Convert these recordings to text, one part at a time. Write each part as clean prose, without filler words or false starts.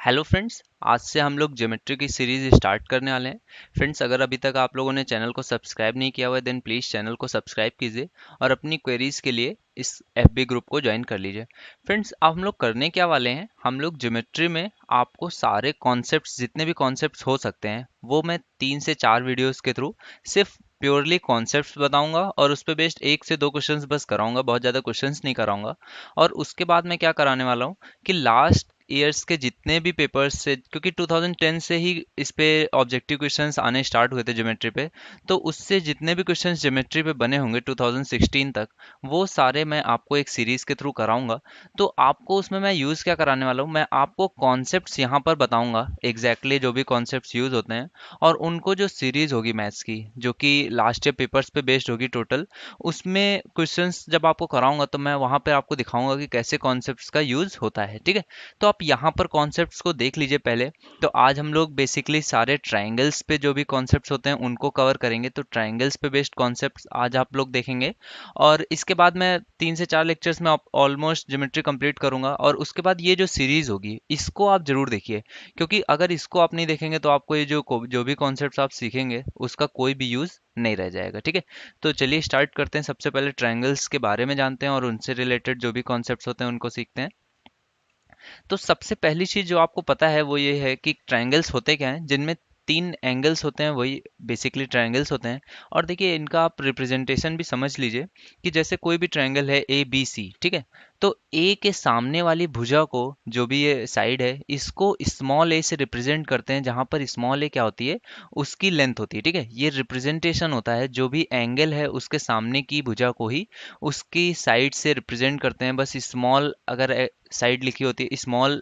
Hello friends, आज से हम लोग ज्योमेट्री की सीरीज स्टार्ट करने वाले हैं। फ्रेंड्स, अगर अभी तक आप लोगों ने चैनल को सब्सक्राइब नहीं किया हुआ है देन प्लीज़ चैनल को सब्सक्राइब कीजिए और अपनी क्वेरीज के लिए इस एफबी ग्रुप को ज्वाइन कर लीजिए। फ्रेंड्स, अब हम लोग करने क्या वाले हैं, हम लोग ज्योमेट्री में आपको सारे कॉन्सेप्ट्स, जितने भी कॉन्सेप्ट्स हो सकते हैं, वो मैं 3 से 4 वीडियोस के थ्रू सिर्फ प्योरली कॉन्सेप्ट्स बताऊंगा और उस पे बेस्ड 1 से 2 क्वेश्चंस बस कराऊंगा, बहुत ज़्यादा क्वेश्चंस नहीं कराऊंगा। और उसके बाद मैं क्या कराने वाला हूँ कि लास्ट ईयर्स के जितने भी पेपर्स से, क्योंकि 2010 से ही इस पे ऑब्जेक्टिव क्वेश्चंस आने स्टार्ट हुए थे ज्योमेट्री पे, तो उससे जितने भी क्वेश्चंस ज्योमेट्री पे बने होंगे 2016 तक, वो सारे मैं आपको एक सीरीज के थ्रू कराऊंगा। तो आपको उसमें मैं यूज़ क्या कराने वाला हूँ, मैं आपको कॉन्सेप्ट्स यहाँ पर बताऊंगा एग्जैक्टली जो भी कॉन्सेप्ट्स यूज़ होते हैं, और उनको जो सीरीज होगी मैथ्स की, जो कि लास्ट ईयर पेपर्स पे बेस्ड होगी टोटल, उसमें क्वेश्चंस जब आपको कराऊंगा तो मैं वहाँ पे आपको दिखाऊंगा कि कैसे कॉन्सेप्ट्स का यूज़ होता है। ठीक है, तो आप यहाँ पर कॉन्सेप्ट्स को देख लीजिए पहले। तो आज हम लोग बेसिकली सारे ट्रायंगल्स पे जो भी कॉन्सेप्ट्स होते हैं उनको कवर करेंगे, तो ट्रायंगल्स पे बेस्ड कॉन्सेप्ट्स आज आप लोग देखेंगे। और इसके बाद मैं 3 से 4 लेक्चर्स में ऑलमोस्ट ज्योमेट्री कंप्लीट करूंगा, और उसके बाद ये जो सीरीज होगी इसको आप जरूर देखिए, क्योंकि अगर इसको आप नहीं देखेंगे तो आपको ये जो भी कॉन्सेप्ट्स आप सीखेंगे उसका कोई भी यूज़ नहीं रह जाएगा। ठीक है, तो चलिए स्टार्ट करते हैं। सबसे पहले ट्रायंगल्स के बारे में जानते हैं और उनसे रिलेटेड जो भी कॉन्सेप्ट्स होते हैं उनको सीखते हैं। तो सबसे पहली चीज जो आपको पता है वो ये है कि ट्रायंगल्स होते क्या हैं, जिनमें 3 एंगल्स होते हैं, वही बेसिकली ट्रायंगल्स होते हैं। और देखिए, इनका आप रिप्रेजेंटेशन भी समझ लीजिए कि जैसे कोई भी ट्रायंगल है ए बी सी, ठीक है, तो ए के सामने वाली भुजा को, जो भी ये साइड है, इसको स्मॉल ए से रिप्रेजेंट करते हैं, जहां पर स्मॉल ए क्या होती है, उसकी लेंथ होती है। ठीक है, ये रिप्रेजेंटेशन होता है, जो भी एंगल है उसके सामने की भुजा को ही उसकी साइड से रिप्रेजेंट करते हैं। बस स्मॉल, अगर साइड लिखी होती है, स्मॉल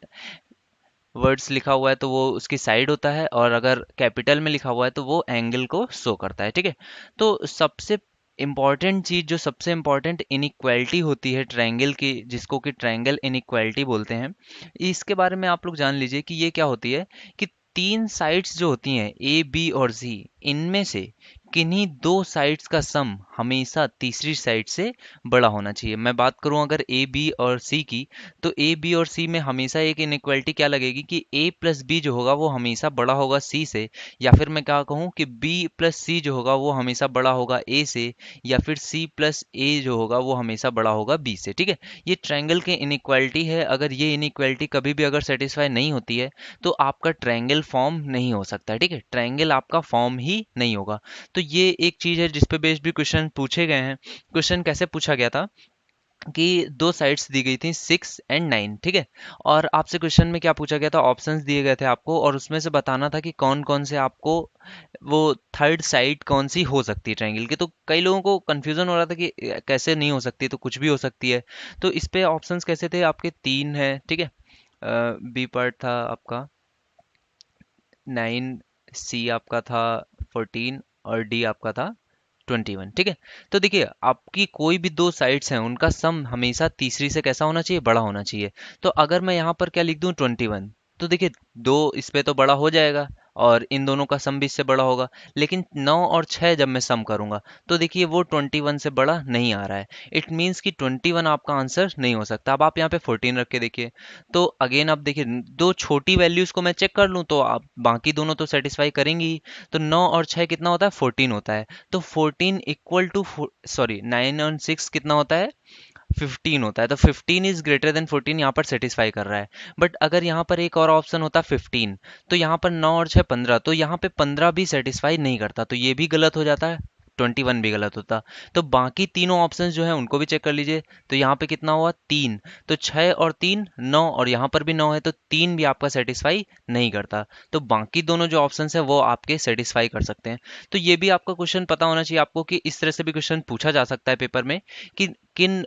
वर्ड्स लिखा हुआ है तो वो उसकी साइड होता है, और अगर कैपिटल में लिखा हुआ है तो वो एंगल को शो करता है। ठीक है, तो सबसे इम्पॉर्टेंट चीज, जो सबसे इम्पॉर्टेंट इनइक्वालिटी होती है ट्रायंगल की, जिसको कि ट्रायंगल इनइक्वालिटी बोलते हैं, इसके बारे में आप लोग जान लीजिए कि ये क्या होती है कि 3 साइड्स जो होती हैं ए बी और सी, इनमें से किन्हीं 2 साइड्स का सम हमेशा तीसरी साइड से बड़ा होना चाहिए। मैं बात करूं अगर ए बी और सी की, तो ए बी और सी में हमेशा एक इनइक्वालिटी क्या लगेगी कि ए प्लस बी जो होगा वो हमेशा बड़ा होगा सी से, या फिर मैं क्या कहूँ कि बी प्लस सी जो होगा वो हमेशा बड़ा होगा ए से, या फिर सी प्लस ए जो होगा वो हमेशा बड़ा होगा बी से। ठीक है, ये ट्रायंगल के इनइक्वालिटी है। अगर ये इनइक्वालिटी कभी भी अगर सेटिस्फाई नहीं होती है तो आपका ट्रायंगल फॉर्म नहीं हो सकता है। ठीक है, ट्रायंगल आपका फॉर्म ही नहीं होगा। तो ये एक चीज है जिस पे बेस्ड भी क्वेश्चन पूछे गए हैं। क्वेश्चन कैसे पूछा गया था कि 2 साइड्स दी गई थी 6 और 9, ठीक है, और आपसे क्वेश्चन में क्या पूछा गया था, ऑप्शंस दिए गए थे आपको, और उसमें से बताना था कि कौन कौन से आपको वो थर्ड साइड कौन सी हो सकती है ट्रायंगल की। तो कई लोगों को कंफ्यूजन हो रहा था कि कैसे नहीं हो सकती, तो कुछ भी हो सकती है। तो इस पे ऑप्शंस कैसे थे आपके, 3 है, ठीक है। बी पार्ट था आपका 9, सी आपका था 14, और डी आपका था 21। ठीक है, तो देखिए, आपकी कोई भी 2 साइड्स हैं उनका सम हमेशा तीसरी से कैसा होना चाहिए, बड़ा होना चाहिए। तो अगर मैं यहाँ पर क्या लिख दूं, 21, तो देखिए, दो इस पे तो बड़ा हो जाएगा और इन दोनों का सम भी इससे बड़ा होगा। लेकिन 9 और 6 जब मैं सम करूंगा तो देखिए वो 21 से बड़ा नहीं आ रहा है। इट मीन्स कि 21 आपका आंसर नहीं हो सकता। अब आप यहाँ पे 14 रख के देखिए, तो अगेन आप देखिए, दो छोटी वैल्यूज को मैं चेक कर लूं तो आप बाकी दोनों तो सेटिस्फाई करेंगी ही। तो 9 और 6 कितना होता है, 14 होता है। तो 14 इक्वल टू, सॉरी, 9 और 6 कितना होता है, 15 होता है। तो 15 इज ग्रेटर देन 14 यहाँ पर सेटिस्फाई कर रहा है। बट अगर यहाँ पर एक और ऑप्शन होता 15, तो यहाँ पर 9 और 6 15, तो यहाँ पे 15 भी सेटिस्फाई नहीं करता, तो ये भी गलत हो जाता है, 21 भी गलत होता। तो बाकी तीनों ऑप्शंस जो है उनको भी चेक कर लीजिए। तो यहाँ पे कितना हुआ, 3, तो 6 और 3 9, और यहाँ पर भी 9 है, तो 3 भी आपका सेटिस्फाई नहीं करता। तो बाकी दोनों जो ऑप्शंस है वो आपके सेटिस्फाई कर सकते हैं। तो ये भी आपका क्वेश्चन पता होना चाहिए आपको कि इस तरह से भी क्वेश्चन पूछा जा सकता है पेपर में कि किन,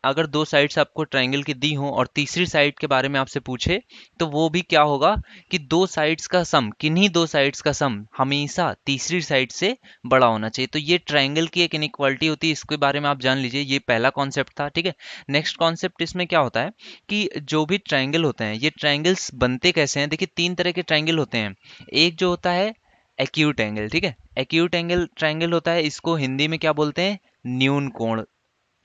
अगर 2 साइड्स आपको ट्रायंगल की दी हो और तीसरी साइड के बारे में आपसे पूछे, तो वो भी क्या होगा कि 2 साइड्स का सम, किन्हीं 2 साइड्स का सम हमेशा तीसरी साइड से बड़ा होना चाहिए। तो ये ट्रायंगल की एक इनइक्वालिटी होती है, इसके बारे में आप जान लीजिए। ये पहला कॉन्सेप्ट था, ठीक है। नेक्स्ट कॉन्सेप्ट इसमें क्या होता है कि जो भी ट्रायंगल होते हैं, ये ट्रायंगल्स बनते कैसे हैं। देखिए, 3 तरह के ट्रायंगल होते हैं। एक जो होता है एक्यूट एंगल, ठीक है, एक्यूट एंगल ट्रायंगल होता है, इसको हिंदी में क्या बोलते हैं, न्यून कोण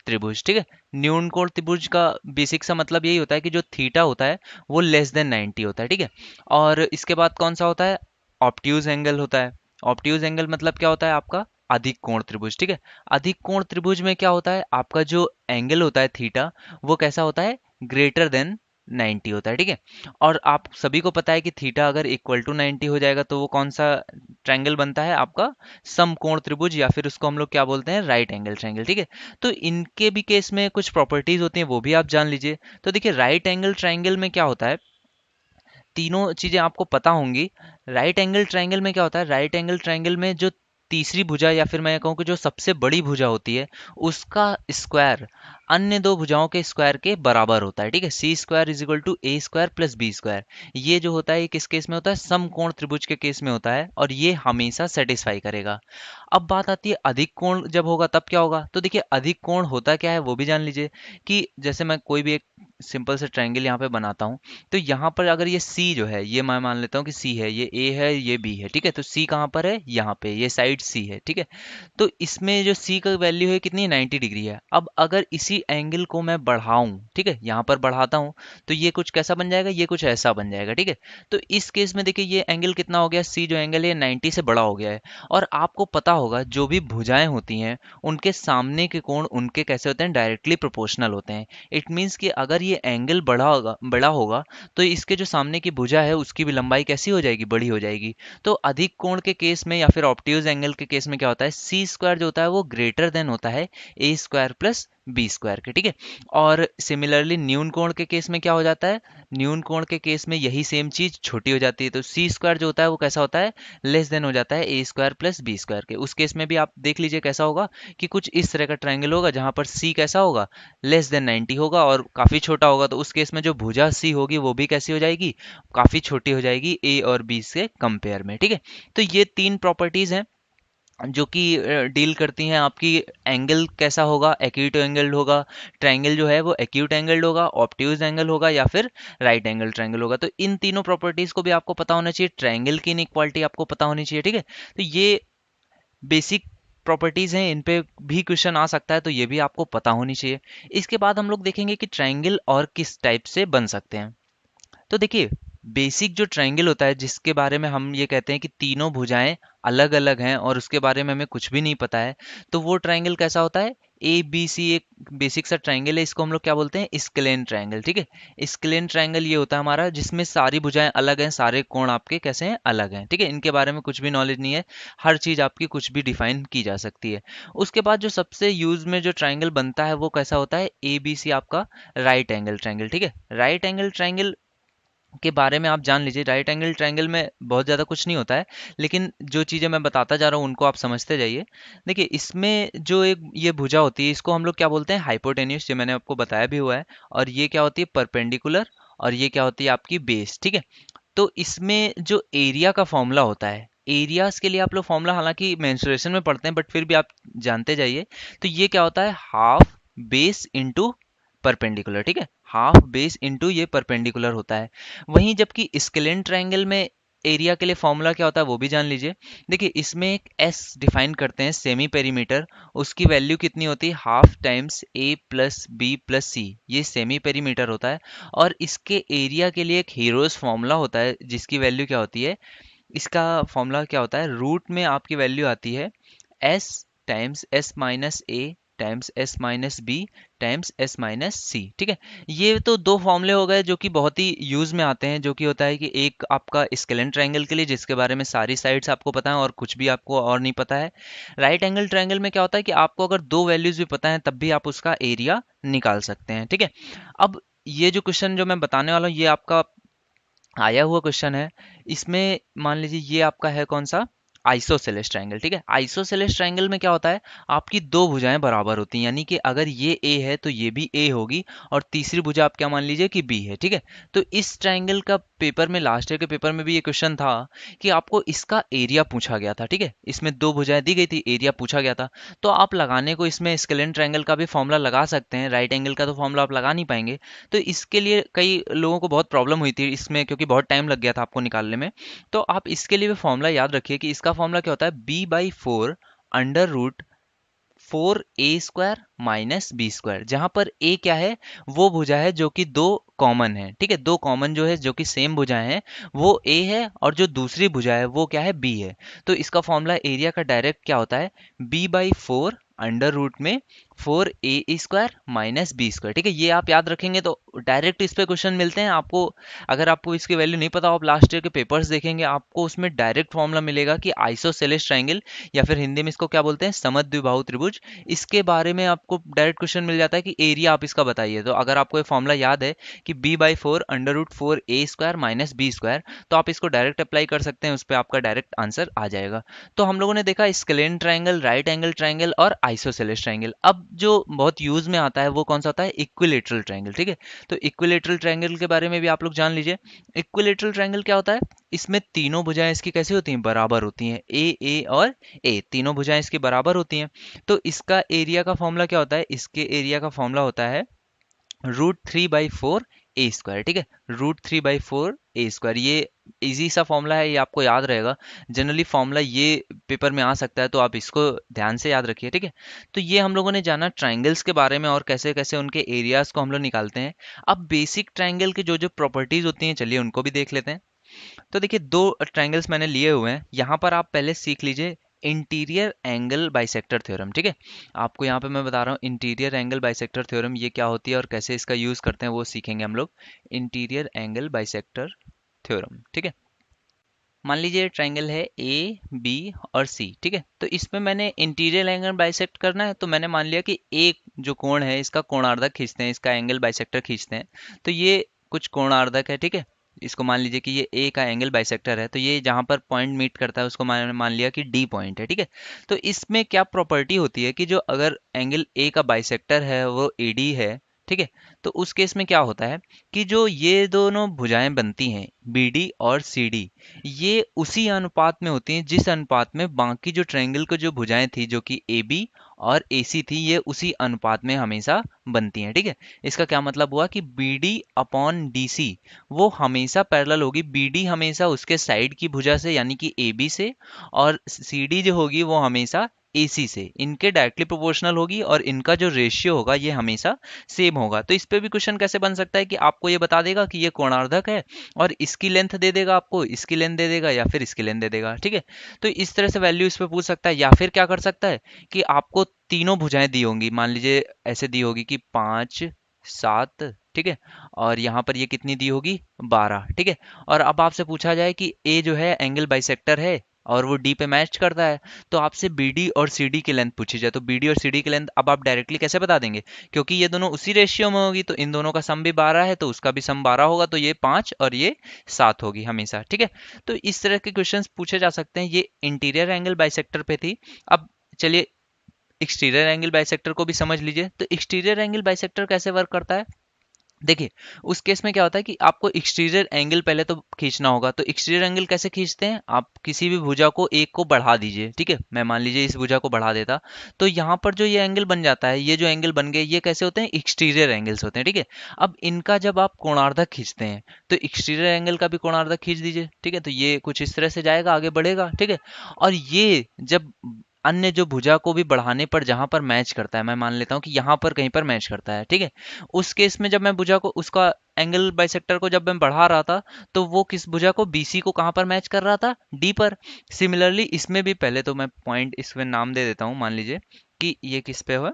त्रिभुज, ठीक है। न्यून कोण त्रिभुज का बेसिक सा मतलब यही होता है कि जो थीटा होता है वो लेस देन 90 होता है, ठीक है। और इसके बाद कौन सा होता है, ऑब्ट्यूज एंगल होता है। ऑब्ट्यूज एंगल मतलब क्या होता है आपका, अधिक कोण त्रिभुज, ठीक है। अधिक कोण त्रिभुज में क्या होता है, आपका जो एंगल होता है थीटा, वो कैसा होता है, ग्रेटर देन 90 होता है, ठीक है। और आप सभी को पता है कि थीटा अगर इक्वल टू 90 हो जाएगा तो वो कौन सा ट्रायंगल बनता है आपका, समकोण त्रिभुज, या फिर उसको हम लोग क्या बोलते हैं, राइट एंगल ट्रायंगल, ठीक है। तो इनके भी केस में कुछ प्रॉपर्टीज होती हैं, वो भी आप जान लीजिए। तो देखिए राइट एंगल ट्रायंगल में क्या होता है, तीनों चीजें आपको पता होंगी। राइट एंगल ट्रायंगल में क्या होता है, राइट एंगल ट्रायंगल में जो तीसरी भुजा, या फिर मैं कहूँ कि जो सबसे बड़ी भुजा होती है, उसका स्क्वायर अन्य दो भुजाओं के स्क्वायर के बराबर होता है, ठीक है। C square is equal to A square plus B square. ये जो होता है ये किस केस में होता है, समकोण त्रिभुज के केस में होता है, और ये हमेशा सेटिस्फाई करेगा। अब बात आती है अधिक कोण जब होगा तब क्या होगा। तो देखिए अधिक कोण होता क्या है वो भी जान लीजिए, कि जैसे मैं कोई भी एक सिंपल सा ट्रायंगल यहाँ पे बनाता हूँ, तो यहाँ पर अगर ये C जो है, ये मैं मान लेता हूँ कि C है, ये A है, ये B है, ठीक है। तो C कहाँ पर है, यहाँ पे, ये साइड C है, ठीक है। तो इसमें जो C का वैल्यू है कितनी, 90 डिग्री है। अब अगर इसी एंगल को मैं बढ़ाऊं, ठीक है, यहाँ पर बढ़ाता हूँ, तो ये कुछ कैसा बन जाएगा, ये कुछ ऐसा बन जाएगा, ठीक है। तो इस केस में देखिए ये एंगल कितना हो गया, C जो एंगल है 90 से बड़ा हो गया है। और आपको पता होगा जो भी भुजाएं होती हैं उनके सामने के कोण उनके कैसे होते हैं, डायरेक्टली प्रोपोर्शनल होते हैं। इट मीन्स कि अगर ये एंगल बड़ा होगा तो इसके जो सामने की भुजा है उसकी भी लंबाई कैसी हो जाएगी, बड़ी हो जाएगी। तो अधिक कोण के केस में या फिर ऑब्ट्यूज एंगल के केस में क्या होता है, सी स्क्वायर जो होता है वो ग्रेटर देन होता है ए स्क्वायर प्लस बी स्क्वायर के, ठीक है। और सिमिलरली न्यून कोण के केस में क्या हो जाता है, न्यून कोण के केस में यही सेम चीज छोटी हो जाती है। तो सी स्क्वायर जो होता है वो कैसा होता है, लेस देन हो जाता है ए स्क्वायर प्लस बी स्क्वायर के। उस केस में भी आप देख लीजिए कैसा होगा, कि कुछ इस तरह का ट्रायंगल होगा जहां पर सी कैसा होगा, लेस देन 90 होगा और काफी छोटा होगा। तो उस केस में जो भुजा सी होगी वो भी कैसी हो जाएगी, काफी छोटी हो जाएगी ए और बी से कंपेयर में, ठीक है। तो ये तीन प्रॉपर्टीज हैं जो कि डील करती हैं आपकी, एंगल कैसा होगा, एक्यूट एंगल होगा, ट्रायंगल जो है वो एक्यूट एंगल होगा, ऑब्ट्यूज एंगल होगा, या फिर राइट एंगल ट्रायंगल होगा। तो इन तीनों प्रॉपर्टीज को भी आपको पता होना चाहिए, ट्रायंगल की इनइक्वालिटी आपको पता होनी चाहिए, ठीक है। तो ये बेसिक प्रॉपर्टीज हैं, इन पे भी क्वेश्चन आ सकता है, तो ये भी आपको पता होनी चाहिए। इसके बाद हम लोग देखेंगे कि ट्रायंगल और किस टाइप से बन सकते हैं। तो देखिए बेसिक जो ट्रायंगल होता है जिसके बारे में हम ये कहते हैं कि तीनों भुजाएं अलग अलग हैं और उसके बारे में हमें कुछ भी नहीं पता है, तो वो ट्रायंगल कैसा होता है, ए बी सी एक बेसिक सा ट्रायंगल है, इसको हम लोग क्या बोलते हैं, स्केलेन ट्रायंगल, ठीक है। स्केलेन ट्रायंगल ये होता है हमारा जिसमें सारी भुजाएं अलग हैं, सारे कोण आपके कैसे हैं, अलग हैं, ठीक है। इनके बारे में कुछ भी नॉलेज नहीं है, हर चीज आपकी कुछ भी डिफाइन की जा सकती है। उसके बाद जो सबसे यूज में जो ट्रायंगल बनता है वो कैसा होता है, ए बी सी आपका राइट एंगल ट्रायंगल, ठीक है। राइट एंगल ट्रायंगल के बारे में आप जान लीजिए, राइट एंगल ट्रायंगल में बहुत ज़्यादा कुछ नहीं होता है, लेकिन जो चीज़ें मैं बताता जा रहा हूँ उनको आप समझते जाइए। देखिए इसमें जो एक ये भुजा होती है इसको हम लोग क्या बोलते हैं, हाइपोटेन्यूस, ये मैंने आपको बताया भी हुआ है। और ये क्या होती है, परपेंडिकुलर, और ये क्या होती है आपकी बेस, ठीक है। तो इसमें जो एरिया का फॉर्मूला होता है, एरियाज के लिए आप लोग फॉर्मूला हालांकि मेंसुरेशन में पढ़ते हैं बट फिर भी आप जानते जाइए। तो ये क्या होता है, हाफ बेस इंटू परपेंडिकुलर, ठीक है। हाफ बेस इंटू ये परपेंडिकुलर होता है। वहीं जबकि स्केलेन ट्रायंगल में एरिया के लिए फॉर्मूला क्या होता है वो भी जान लीजिए। देखिए इसमें एक एस डिफाइन करते हैं, सेमी पेरीमीटर, उसकी वैल्यू कितनी होती है, हाफ टाइम्स ए प्लस बी प्लस सी, ये सेमी पेरीमीटर होता है। और इसके एरिया के लिए एक हीरोज फॉर्मूला होता है जिसकी वैल्यू क्या होती है, इसका फॉर्मूला क्या होता है, रूट में आपकी वैल्यू आती है S times S minus A times S minus B times S minus C, ठीक है। ये तो दो फॉर्मूले हो गए जो कि बहुत ही यूज में आते हैं, जो कि होता है कि एक आपका स्केलेन ट्रायंगल के लिए जिसके बारे में सारी साइड्स आपको पता है और कुछ भी आपको और नहीं पता है। राइट एंगल ट्रायंगल में क्या होता है कि आपको अगर दो वैल्यूज भी पता है तब भी आप उसका एरिया निकाल सकते हैं, ठीक है। अब ये जो क्वेश्चन जो मैं बताने वाला हूँ ये आपका आया हुआ क्वेश्चन है। इसमें मान लीजिए ये आपका है कौन सा, आइसोसेलेस ट्रायंगल, ठीक है। आइसोसेलेस ट्रायंगल में क्या होता है, आपकी दो भुजाएं बराबर होती हैं, यानी कि अगर ये ए है तो ये भी ए होगी, और तीसरी भुजा आप क्या मान लीजिए कि बी है, ठीक है। तो इस ट्रायंगल का पेपर में, लास्ट ईयर के पेपर में भी ये क्वेश्चन था कि आपको इसका एरिया पूछा गया था, ठीक है। इसमें दो भुजाएं दी गई थी, एरिया पूछा गया था। तो आप लगाने को इसमें स्केलेन ट्रायंगल का भी फॉर्मूला लगा सकते हैं, राइट एंगल का तो फॉर्मूला आप लगा नहीं पाएंगे। तो इसके लिए कई लोगों को बहुत प्रॉब्लम हुई थी इसमें, क्योंकि बहुत टाइम लग गया था आपको निकालने में। तो आप इसके लिए भी फॉर्मूला याद रखिए कि इसका फॉर्मूला क्या होता है, b/4 under root 4a² minus b², जहां पर a क्या है, वो भुजा है जो कि दो कॉमन है, ठीक है, दो कॉमन जो है जो कि सेम भुजाएं हैं वो a है, और जो दूसरी भुजा है वो क्या है, b है। तो इसका फॉर्मूला एरिया का डायरेक्ट क्या होता है, b/4 अंडर रूट में 4a² माइनस b², ठीक है, ये आप याद रखेंगे तो डायरेक्ट इस पे क्वेश्चन मिलते हैं आपको। अगर आपको इसकी वैल्यू नहीं पता, आप लास्ट ईयर के पेपर्स देखेंगे, आपको उसमें डायरेक्ट फॉर्मूला मिलेगा कि आइसोसेलेस ट्रायंगल, या फिर हिंदी में इसको क्या बोलते हैं, समद्विबाहु त्रिभुज, इसके बारे में आपको डायरेक्ट क्वेश्चन मिल जाता है कि एरिया आप इसका बताइए। तो अगर आपको ये फॉर्मूला याद है कि b/4 under root 4a² minus b², तो आप इसको डायरेक्ट अप्लाई कर सकते हैं, उस पर आपका डायरेक्ट आंसर आ जाएगा। तो हम लोगों ने देखा scalene triangle, right angle triangle और आइसोसेलेस ट्रायंगल। अब जो बहुत यूज में आता है वो कौन सा होता है, इक्विलेटरल ट्रायंगल, ठीक है। तो इक्विलेटरल ट्रायंगल के बारे में भी आप लोग जान लीजिए। इक्विलेटरल ट्रायंगल क्या होता है, इसमें तीनों भुजाएं इसकी कैसी होती हैं, बराबर होती हैं, ए और ए, तीनों भुजाएं इसकी बराबर होती हैं। तो इसका एरिया का फॉर्मूला क्या होता है, इसके एरिया का फॉर्मूला होता है √3/4a², ठीक है, √3/4a²। ये इजी सा फॉर्मूला है, ये आपको याद रहेगा। जनरली फॉर्मूला ये पेपर में आ सकता है, तो आप इसको ध्यान से याद रखिए, ठीक है। तो ये हम लोगों ने जाना ट्रायंगल्स के बारे में और कैसे कैसे उनके एरियाज को हम लोग निकालते हैं। अब बेसिक ट्रायंगल की जो जो प्रॉपर्टीज होती हैं, चलिए उनको भी देख लेते हैं। तो देखिए, दो ट्रायंगल्स मैंने लिए हुए हैं यहाँ पर, आप पहले सीख लीजिए इंटीरियर एंगल बाइसेक्टर थ्योरम, ठीक है। आपको यहाँ पे मैं बता रहा हूँ इंटीरियर एंगल बाइसेक्टर थ्योरम ये क्या होती है और कैसे इसका यूज करते हैं, वो सीखेंगे हम लोग। इंटीरियर एंगल बाइसेक्टर थ्योरम, ठीक है। मान लीजिए ट्रायंगल है ए बी और सी, ठीक है। तो इसमें मैंने इंटीरियर एंगल बाइसेक्ट करना है, तो मैंने मान लिया कि एक जो कोण है इसका कोणार्धक खींचते हैं, इसका एंगल बाइसेक्टर खींचते हैं। तो ये कुछ कोणार्धक है, ठीक है। इसको मान लीजिए कि ये ए का एंगल बाइसेक्टर है, तो ये जहां पर पॉइंट मीट करता है उसको मान मान लिया कि डी पॉइंट है, ठीक है। तो इसमें क्या प्रॉपर्टी होती है कि जो अगर एंगल ए का बाइसेक्टर है वो ए डी है, ठीक है। तो उस केस में क्या होता है कि जो ये दोनों भुजाएं बनती हैं बी डी और सी डी, ये उसी अनुपात में होती हैं जिस अनुपात में बाकी जो ट्रायंगल को जो भुजाएं थी जो कि ए बी और ए सी थी, ये उसी अनुपात में हमेशा बनती हैं, ठीक है। इसका क्या मतलब हुआ कि B D upon D C वो हमेशा पैरेलल होगी, बी डी हमेशा उसके साइड की भुजा से यानी कि ए बी से, और सी डी जो होगी वो हमेशा एसी से, इनके डायरेक्टली प्रोपोर्शनल होगी, और इनका जो रेशियो होगा ये हमेशा सेम होगा। तो इस पे भी क्वेश्चन कैसे बन सकता है कि आपको ये बता देगा कि ये कोणार्धक है और इसकी लेंथ दे देगा, आपको इसकी लेंथ दे देगा या फिर इसकी लेंथ दे देगा, ठीक है। तो इस तरह से वैल्यू इस पे पूछ सकता है, या फिर क्या कर सकता है कि आपको तीनों भुजाएं दी होंगी, मान लीजिए ऐसे दी होगी कि 5 7, ठीक है, और यहाँ पर ये कितनी दी होगी 12, ठीक है। और अब आपसे पूछा जाए कि ए जो है एंगल बाइसेक्टर है और वो डी पे मैच करता है, तो आपसे बी डी और सी डी की लेंथ पूछी जाए, तो बी डी और सी डी की लेंथ अब आप डायरेक्टली कैसे बता देंगे, क्योंकि ये दोनों उसी रेशियो में होगी, तो इन दोनों का सम भी 12 है तो उसका भी सम 12 होगा, तो ये 5 और ये 7 होगी हमेशा, ठीक है। तो इस तरह के क्वेश्चंस पूछे जा सकते हैं। ये इंटीरियर एंगल बाइसेक्टर पे थी। अब चलिए एक्सटीरियर एंगल बाइसेक्टर को भी समझ लीजिए। तो एक्सटीरियर एंगल बाइसेक्टर कैसे वर्क करता है, देखिए उस केस में क्या होता है कि आपको एक्सटीरियर एंगल पहले तो खींचना होगा। तो एक्सटीरियर एंगल कैसे खींचते हैं, आप किसी भी भुजा को एक को बढ़ा दीजिए, ठीक है। मैं मान लीजिए इस भुजा को बढ़ा देता, तो यहाँ पर जो ये एंगल बन जाता है, ये जो एंगल बन गए ये कैसे होते हैं, एक्सटीरियर एंगल्स होते हैं, ठीक है। अब इनका जब आप कोणार्धक खींचते हैं तो एक्सटीरियर एंगल का भी कोणार्धक खींच दीजिए, ठीक है। तो ये कुछ इस तरह से जाएगा, आगे बढ़ेगा, ठीक है। और ये जब अन्य जो भुजा को भी बढ़ाने पर जहां पर मैच करता है, मैं मान लेता हूं कि यहां पर कहीं पर मैच करता है, ठीक है। उस केस में जब मैं भुजा को उसका एंगल बाइसेक्टर को जब मैं बढ़ा रहा था, तो वो किस भुजा को, बीसी को कहां पर मैच कर रहा था, डी पर। सिमिलरली इसमें भी पहले तो मैं पॉइंट इसमें नाम दे देता हूं, मान लीजिए कि ये किस पे है,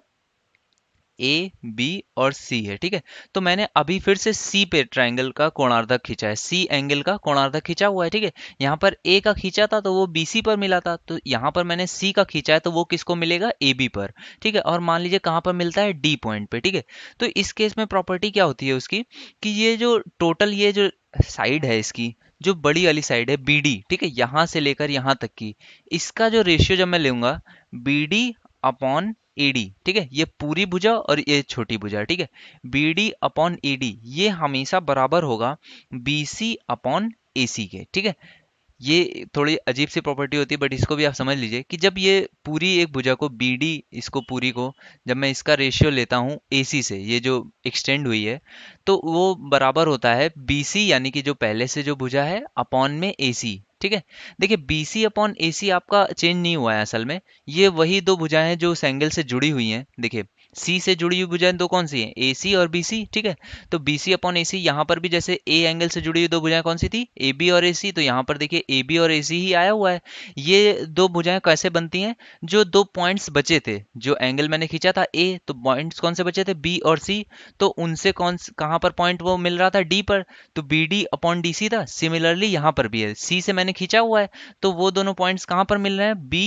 ए बी और सी है, ठीक है। तो मैंने अभी फिर से सी पे ट्रायंगल का कोणार्धक खींचा है, सी एंगल का कोणार्धक खींचा हुआ है, ठीक है। यहाँ पर ए का खींचा था तो वो बी सी पर मिला था, तो यहाँ पर मैंने सी का खींचा है तो वो किसको मिलेगा, ए बी पर, ठीक है। और मान लीजिए कहाँ पर मिलता है, डी पॉइंट पे, ठीक है। तो इस केस में प्रॉपर्टी क्या होती है उसकी कि ये जो टोटल ये जो साइड है इसकी, जो बड़ी वाली साइड है बी डी, ठीक है, यहाँ से लेकर यहाँ तक की, इसका जो रेशियो जब मैं लूंगा बी डी अपॉन एडी, ठीक है, ये पूरी भुजा और ये छोटी भुजा, ठीक है, B D upon A D ये हमेशा बराबर होगा बी सी अपॉन ए सी के, ठीक है। ये थोड़ी अजीब सी प्रॉपर्टी होती है बट इसको भी आप समझ लीजिए कि जब ये पूरी एक भुजा को बी डी, इसको पूरी को जब मैं इसका रेशियो लेता हूँ ए सी से, ये जो एक्सटेंड हुई है, तो वो बराबर होता है बी सी यानी कि जो पहले से जो भुजा है अपॉन में ए सी, ठीक है। देखिए BC अपॉन AC आपका चेंज नहीं हुआ है असल में, ये वही दो भुजाएं हैं जो उस एंगल से जुड़ी हुई हैं। देखिए C से जुड़ी हुई भुजाएं दो कौन सी हैं, AC और BC, ठीक है। तो BC अपॉन AC यहाँ पर भी जैसे A एंगल से जुड़ी हुई दो भुजाएं कौन सी थी, AB और AC, तो यहाँ पर देखिए AB और AC ही आया हुआ है। ये दो भुजाएं कैसे बनती हैं, जो दो पॉइंट्स बचे थे, जो एंगल मैंने खींचा था A, तो पॉइंट्स कौन से बचे थे, B और C, तो उनसे कहाँ पर पॉइंट वो मिल रहा था, D पर, तो BD अपॉन DC था। सिमिलरली यहाँ पर भी है, C से मैंने खींचा हुआ है, तो वो दोनों पॉइंट्स कहाँ पर मिल रहे हैं, B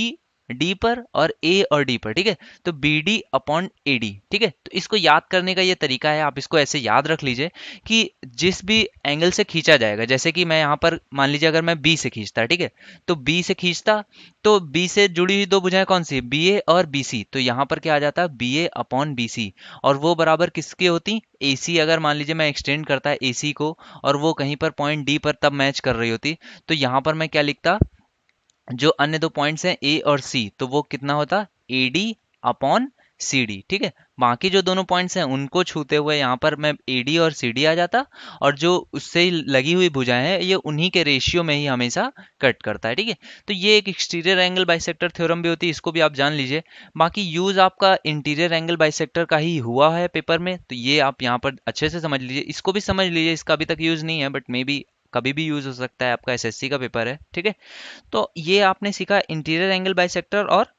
डी पर और ए और डी पर, ठीक है। तो B D upon A D, ठीक है। तो इसको याद करने का ये तरीका है, आप इसको ऐसे याद रख लीजिए कि जिस भी एंगल से खींचा जाएगा, जैसे कि मैं यहाँ पर मान लीजिए अगर मैं बी से खींचता, ठीक है, तो बी से खींचता, तो बी से जुड़ी हुई दो भुजाएं कौन सी, बी ए और बी सी, तो यहाँ पर क्या आ जाता है, बी ए अपॉन बी सी, और वो बराबर किसकी होती, ए सी। अगर मान लीजिए मैं एक्सटेंड करता है ए सी को और वो कहीं पर पॉइंट डी पर तब मैच कर रही होती, तो यहाँ पर मैं क्या लिखता, जो अन्य दो पॉइंट्स हैं ए और सी, तो वो कितना होता, A D upon C D, ठीक है। बाकी जो दोनों पॉइंट्स हैं उनको छूते हुए यहाँ पर मैं ए डी और सी डी आ जाता, और जो उससे लगी हुई भुजाएं हैं ये उन्हीं के रेशियो में ही हमेशा कट करता है, ठीक है। तो ये एक एक्सटीरियर एंगल बाइसेक्टर थ्योरम भी होती है, इसको भी आप जान लीजिए। बाकी यूज आपका इंटीरियर एंगल बाइसेक्टर का ही हुआ है पेपर में, तो ये आप यहाँ पर अच्छे से समझ लीजिए, इसको भी समझ लीजिए, इसका अभी तक यूज नहीं है बट मे बी कभी भी यूज हो सकता है, आपका एसएससी का पेपर है, ठीक है। तो ये आपने सीखा इंटीरियर एंगल बाइसेक्टर और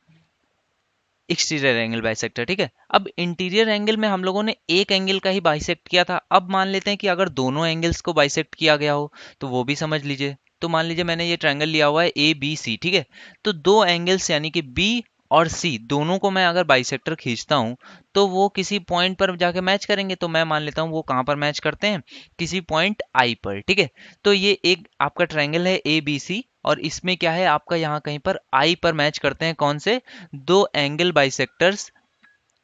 एक्सटीरियर एंगल बाइसेक्टर, ठीक है। अब इंटीरियर एंगल में हम लोगों ने एक एंगल का ही बाइसेक्ट किया था, अब मान लेते हैं कि अगर दोनों एंगल्स को बाइसेक्ट किया गया हो, तो वो भी समझ लीजिए। तो मान लीजिए मैंने ये ट्रायंगल लिया हुआ है ए बी सी, ठीक है। तो दो एंगल्स यानी कि बी और सी दोनों को मैं अगर बाइसेक्टर खींचता हूं, तो वो किसी पॉइंट पर जाके मैच करेंगे, तो मैं मान लेता हूं वो कहां पर मैच करते हैं, किसी पॉइंट आई पर, ठीक है। तो ये एक आपका ट्रायंगल है ए बी सी, और इसमें क्या है आपका यहाँ कहीं पर आई पर मैच करते हैं कौन से, दो एंगल बाइसेक्टर्स,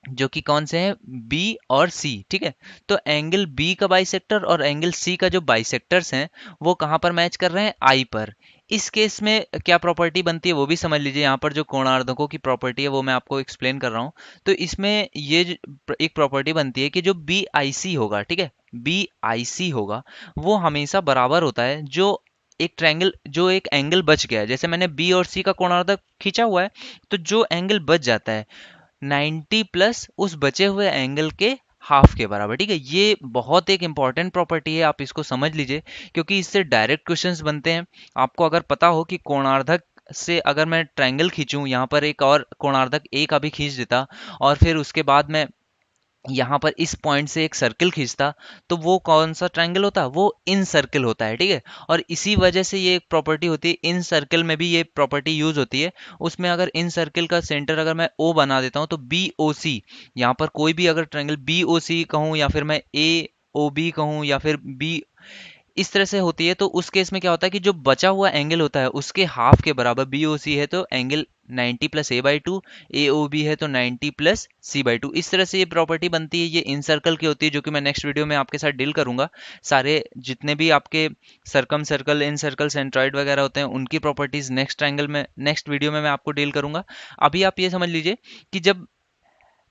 जो कि कौन से हैं, बी और सी, ठीक है। तो एंगल बी का बाइसेक्टर और एंगल सी का जो बाइसेक्टर्स हैं वो कहाँ पर मैच कर रहे हैं, आई पर। इस केस में क्या प्रॉपर्टी बनती है वो भी समझ लीजिए, यहाँ पर जो कोणार्धकों की प्रॉपर्टी है वो मैं आपको एक्सप्लेन कर रहा हूँ। तो इसमें ये एक प्रॉपर्टी बनती है कि जो बी आई सी होगा, ठीक है, बी आई सी होगा, वो हमेशा बराबर होता है जो एक ट्रायंगल, जो एक एंगल बच गया है, जैसे मैंने बी और सी का कोणार्धक खींचा हुआ है, तो जो एंगल बच जाता है 90 प्लस उस बचे हुए एंगल के हाफ के बराबर, ठीक है। ये बहुत एक इंपॉर्टेंट प्रॉपर्टी है, आप इसको समझ लीजिए, क्योंकि इससे डायरेक्ट क्वेश्चंस बनते हैं। आपको अगर पता हो कि कोणार्धक से अगर मैं ट्रायंगल खींचूं, यहाँ पर एक और कोणार्धक ए का भी खींच देता, और फिर उसके बाद मैं यहाँ पर इस पॉइंट से एक सर्किल खींचता, तो वो कौन सा ट्रायंगल होता है, वो इन सर्किल होता है, ठीक है। और इसी वजह से ये एक प्रॉपर्टी होती है, इन सर्किल में भी ये प्रॉपर्टी यूज होती है। उसमें अगर इन सर्किल का सेंटर अगर मैं ओ बना देता हूँ, तो बी ओ सी, यहाँ पर कोई भी अगर ट्रायंगल बी ओ सी कहूँ, या फिर मैं ए ओ बी कहूँ, या फिर बी, इस तरह से होती है, तो उस केस में क्या होता है कि जो बचा हुआ एंगल होता है उसके हाफ के बराबर, बी ओ सी है तो angle 90 plus A by two, A O B है तो 90 प्लस सी बाई टू। इस तरह से ये प्रॉपर्टी बनती है, ये इन सर्कल की होती है, जो कि मैं नेक्स्ट वीडियो में आपके साथ डील करूंगा। सारे जितने भी आपके सरकम सर्कल, इन सर्कल, सेंट्रॉइड वगैरह होते हैं, उनकी प्रॉपर्टीज नेक्स्ट ट्रायंगल में, नेक्स्ट वीडियो में मैं आपको डील करूंगा। अभी आप ये समझ लीजिए कि जब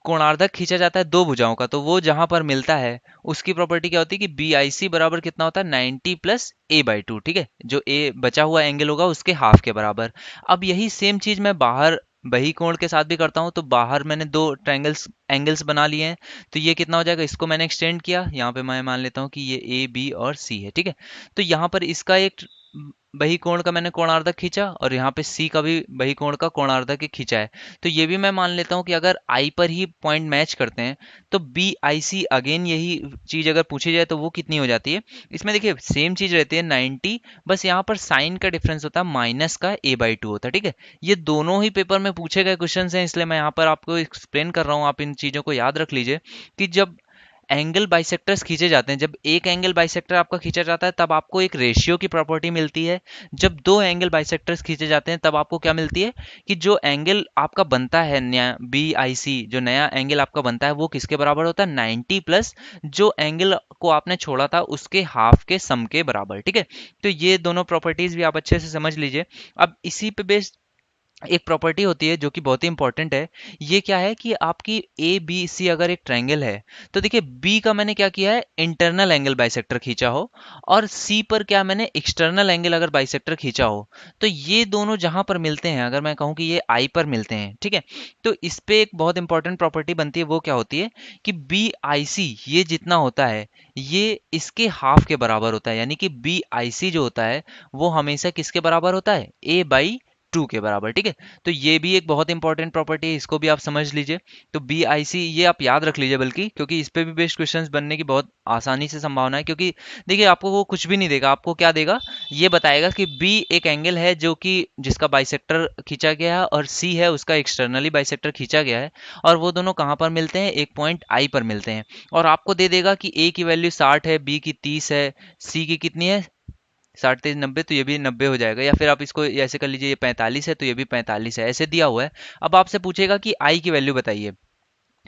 कोणार्धक खींचा जाता है दो भुजाओं का, तो वो जहां पर मिलता है उसकी प्रॉपर्टी क्या होती है कि बी आई सी बराबर कितना होता है, 90 प्लस ए बाई टू, ठीक है। जो ए बचा हुआ एंगल होगा उसके हाफ के बराबर। अब यही सेम चीज मैं बाहर बही कोण के साथ भी करता हूं, तो बाहर मैंने दो ट्रायंगल्स एंगल्स बना लिए हैं, तो ये कितना हो जाएगा, इसको मैंने एक्सटेंड किया, यहाँ पे मैं मान लेता हूँ कि ये ए बी और सी है, ठीक है। तो यहाँ पर इसका एक बही कोण का मैंने कोणार्धक खींचा, और यहाँ पे सी का भी बही कोण का कोणार्धक ही खींचा है, तो ये भी मैं मान लेता हूँ कि अगर आई पर ही पॉइंट मैच करते हैं, तो बी आई सी, अगेन यही चीज अगर पूछी जाए तो वो कितनी हो जाती है। इसमें देखिए सेम चीज रहती है 90, बस यहाँ पर साइन का डिफरेंस होता है, माइनस का ए बाई टू होता है, ठीक है। ये दोनों ही पेपर में पूछे गए क्वेश्चन हैं, इसलिए मैं यहाँ पर आपको एक्सप्लेन कर रहा हूँ, आप इन चीजों को याद रख लीजिए कि जब एंगल बाइसेक्टर्स खींचे जाते हैं, जब एक एंगल बाइसेक्टर आपका खींचा जाता है तब आपको एक रेशियो की प्रॉपर्टी मिलती है। जब दो एंगल बाइसेक्टर्स खींचे जाते हैं तब आपको क्या मिलती है कि जो एंगल आपका बनता है नया बी आई सी, जो नया एंगल आपका बनता है वो किसके बराबर होता है, 90 प्लस जो एंगल को आपने छोड़ा था उसके हाफ के सम के बराबर, ठीक है। तो ये दोनों प्रॉपर्टीज भी आप अच्छे से समझ लीजिए। अब इसी पे बेस्ड एक प्रॉपर्टी होती है जो कि बहुत ही इंपॉर्टेंट है। ये क्या है कि आपकी ए बी सी अगर एक ट्रायंगल है, तो देखिए बी का मैंने क्या किया है, इंटरनल एंगल बाइसेक्टर खींचा हो, और सी पर क्या मैंने एक्सटर्नल एंगल अगर बाइसेक्टर खींचा हो, तो ये दोनों जहां पर मिलते हैं, अगर मैं कहूं कि ये आई पर मिलते हैं, ठीक है, तो इस पे एक बहुत इंपॉर्टेंट प्रॉपर्टी बनती है। वो क्या होती है कि बी आई सी ये जितना होता है, ये इसके हाफ के बराबर होता है। यानी कि बी आई सी जो होता है वो हमेशा किसके बराबर होता है, ए बाई टू के बराबर, ठीक है। तो ये भी एक बहुत इंपॉर्टेंट प्रॉपर्टी है, इसको भी आप समझ लीजिए। तो बी आई सी ये आप याद रख लीजिए, बल्कि क्योंकि इस पे भी बेस्ट क्वेश्चंस बनने की बहुत आसानी से संभावना है। क्योंकि देखिए आपको वो कुछ भी नहीं देगा, आपको क्या देगा, ये बताएगा कि बी एक एंगल है जो कि जिसका बाइसेक्टर खींचा गया है, और सी है उसका एक्सटर्नली बाइसेक्टर खींचा गया है, और वो दोनों कहाँ पर मिलते हैं, एक पॉइंट आई पर मिलते हैं। और आपको दे देगा कि ए की वैल्यू 60 है, बी की 30 है, सी की कितनी है, 60 30 90, तो ये भी 90 हो जाएगा। या फिर आप इसको ऐसे कर लीजिए, ये 45 है तो ये भी 45 है, ऐसे दिया हुआ है। अब आपसे पूछेगा कि आई की वैल्यू बताइए,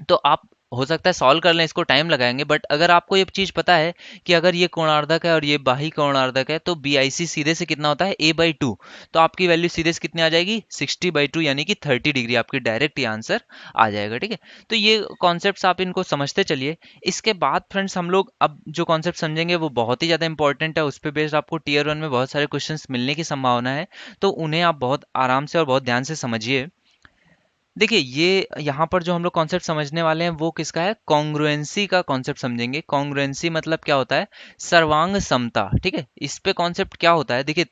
तो आप हो सकता है सॉल्व कर लें, इसको टाइम लगाएंगे, बट अगर आपको ये चीज पता है कि अगर ये कोणार्धक है और ये बाही कोणार्धक है, तो बी आई सी सीधे से कितना होता है, ए बाई टू। तो आपकी वैल्यू सीधे से कितनी आ जाएगी, 60/2, यानी कि 30 डिग्री आपकी डायरेक्ट ये आंसर आ जाएगा, ठीक है। तो ये कॉन्सेप्ट आप इनको समझते चलिए। इसके बाद फ्रेंड्स हम लोग अब जो कॉन्सेप्ट समझेंगे वो बहुत ही ज़्यादा इंपॉर्टेंट है, उस पर बेस्ड आपको टीयर 1 में बहुत सारे क्वेश्चन मिलने की संभावना है। तो उन्हें आप बहुत आराम से और बहुत ध्यान से समझिए। देखिए ये यहाँ पर जो हम लोग कॉन्सेप्ट समझने वाले हैं वो किसका है, कॉन्ग्रुएंसी का कॉन्सेप्ट समझेंगे। कॉन्ग्रुएंसी मतलब क्या होता है, सर्वांग समता, ठीक है। इस पे कॉन्सेप्ट क्या होता है, देखिए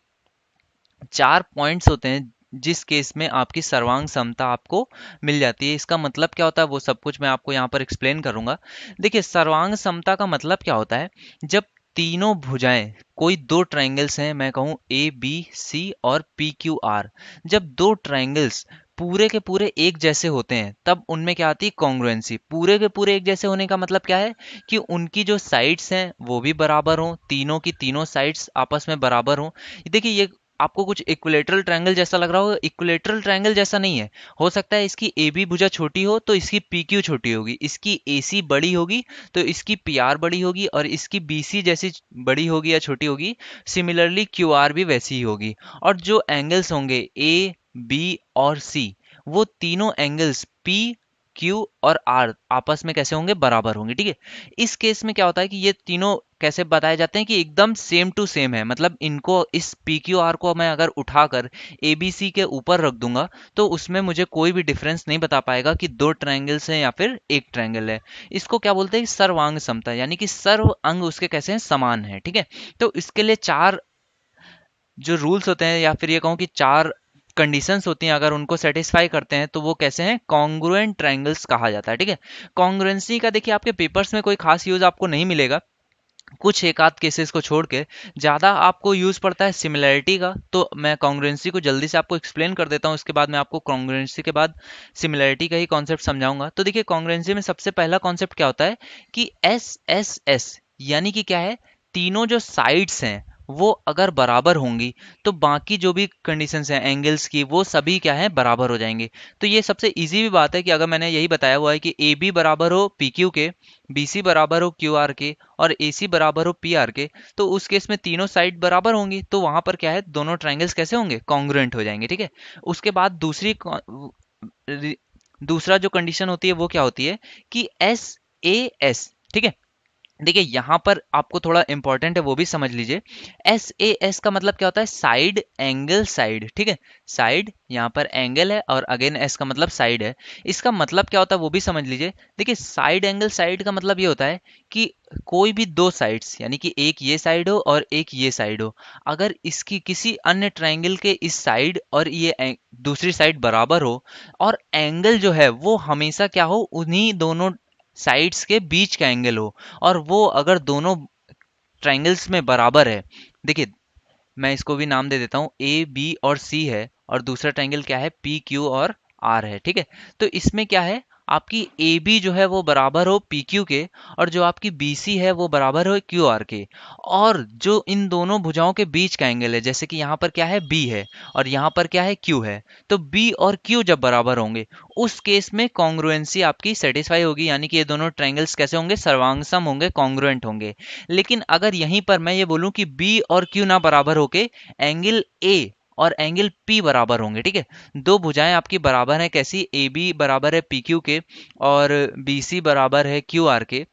4 पॉइंट्स होते हैं जिस केस में आपकी सर्वांग समता आपको मिल जाती है। इसका मतलब क्या होता है वो सब कुछ मैं आपको यहाँ पर एक्सप्लेन करूंगा। देखिए सर्वांग समता का मतलब क्या होता है, जब तीनों भुजाएं, कोई दो ट्रायंगल्स हैं, मैं कहूँ ए बी सी और पी क्यू आर, जब दो ट्रायंगल्स पूरे के पूरे एक जैसे होते हैं तब उनमें क्या आती है, कॉन्ग्रुएंसी। पूरे के पूरे एक जैसे होने का मतलब क्या है कि उनकी जो साइड्स हैं वो भी बराबर हों, तीनों की तीनों साइड्स आपस में बराबर हों। देखिए ये आपको कुछ इक्विलेटरल ट्रायंगल जैसा लग रहा हो, इक्विलेटरल ट्रायंगल जैसा नहीं है। हो सकता है इसकी ए बी भुजा छोटी हो तो इसकी पी क्यू छोटी होगी, इसकी ए सी बड़ी होगी तो इसकी पी आर बड़ी होगी, और इसकी बी सी जैसी बड़ी होगी या छोटी होगी, सिमिलरली क्यू आर भी वैसी ही होगी। और जो एंगल्स होंगे ए बी और सी, वो तीनों एंगल्स पी क्यू और आर आपस में कैसे होंगे, बराबर होंगे, ठीक है। इस केस में क्या होता है कि ये तीनों कैसे बताए जाते हैं कि एकदम सेम टू सेम है। मतलब इनको, इस पी क्यू आर को मैं अगर उठाकर ए बी सी के ऊपर रख दूंगा तो उसमें मुझे कोई भी डिफरेंस नहीं बता पाएगा कि दो ट्रायंगल्स हैं या फिर एक ट्रायंगल है। इसको क्या बोलते हैं, सर्वांग समता, यानी कि सर्व अंग उसके कैसे हैं, समान है, ठीक है। तो इसके लिए चार जो रूल्स होते हैं, या फिर ये कहूँ कि चार कंडीशंस होती हैं, अगर उनको सेटिस्फाई करते हैं तो वो कैसे हैं, कॉन्ग्रुएंट ट्रायंगल्स कहा जाता है, ठीक है। कॉन्ग्रुएंसी का देखिए आपके पेपर्स में कोई खास यूज आपको नहीं मिलेगा, कुछ एक आध केसेस को छोड़ के ज़्यादा आपको यूज़ पड़ता है सिमिलैरिटी का। तो मैं कॉन्ग्रुएंसी को जल्दी से आपको एक्सप्लेन कर देता हूँ, उसके बाद मैं आपको कॉन्ग्रुएंसी के बाद सिमिलैरिटी का ही कॉन्सेप्ट समझाऊंगा। तो देखिए कॉन्ग्रुएंसी में सबसे पहला कॉन्सेप्ट क्या होता है कि एस एस एस, यानी कि क्या है, तीनों जो साइड्स हैं वो अगर बराबर होंगी तो बाकी जो भी कंडीशंस हैं एंगल्स की वो सभी क्या है, बराबर हो जाएंगे। तो ये सबसे इजी भी बात है कि अगर मैंने यही बताया हुआ है कि ए बी बराबर हो पी क्यू के, बी सी बराबर हो क्यू आर के, और ए सी बराबर हो पी आर के, तो उस केस में तीनों साइड बराबर होंगी, तो वहां पर क्या है, दोनों ट्रायंगल्स कैसे होंगे, कॉन्ग्रुएंट हो जाएंगे, ठीक है। उसके बाद दूसरा जो कंडीशन होती है वो क्या होती है कि एस ए एस, ठीक है। देखिए यहां पर आपको थोड़ा इंपॉर्टेंट है, वो भी समझ लीजिए। एस ए एस का मतलब क्या होता है, साइड एंगल साइड, ठीक है। साइड यहाँ पर एंगल है और अगेन एस का मतलब साइड है। इसका मतलब क्या होता है वो भी समझ लीजिए। देखिए साइड एंगल साइड का मतलब ये होता है कि कोई भी दो साइड्स, यानी कि एक ये साइड हो और एक ये साइड हो, अगर इसकी किसी अन्य ट्रायंगल के इस साइड और ये दूसरी साइड बराबर हो, और एंगल जो है वो हमेशा क्या हो, उन्हीं दोनों साइड्स के बीच का एंगल हो, और वो अगर दोनों ट्रायंगल्स में बराबर है। देखिए मैं इसको भी नाम दे देता हूँ, ए बी और सी है, और दूसरा ट्रायंगल क्या है, पी क्यू और आर है, ठीक है। तो इसमें क्या है, आपकी ए बी जो है वो बराबर हो पी क्यू के, और जो आपकी बी सी है वो बराबर हो क्यू आर के, और जो इन दोनों भुजाओं के बीच का एंगल है, जैसे कि यहाँ पर क्या है, बी है और यहाँ पर क्या है, क्यू है, तो बी और क्यू जब बराबर होंगे उस केस में कॉन्ग्रुएंसी आपकी सेटिस्फाई होगी, यानी कि ये दोनों ट्रायंगल्स कैसे होंगे, सर्वांगसम होंगे, कॉन्ग्रुएंट होंगे। लेकिन अगर यहीं पर मैं ये बोलूं कि बी और क्यू ना बराबर होके एंगल ए और एंगल पी बराबर होंगे, ठीक है। दो भुजाएं आपकी बराबर हैं, कैसी, ए बी बराबर है पी क्यू के और बी सी बराबर है क्यू आर के।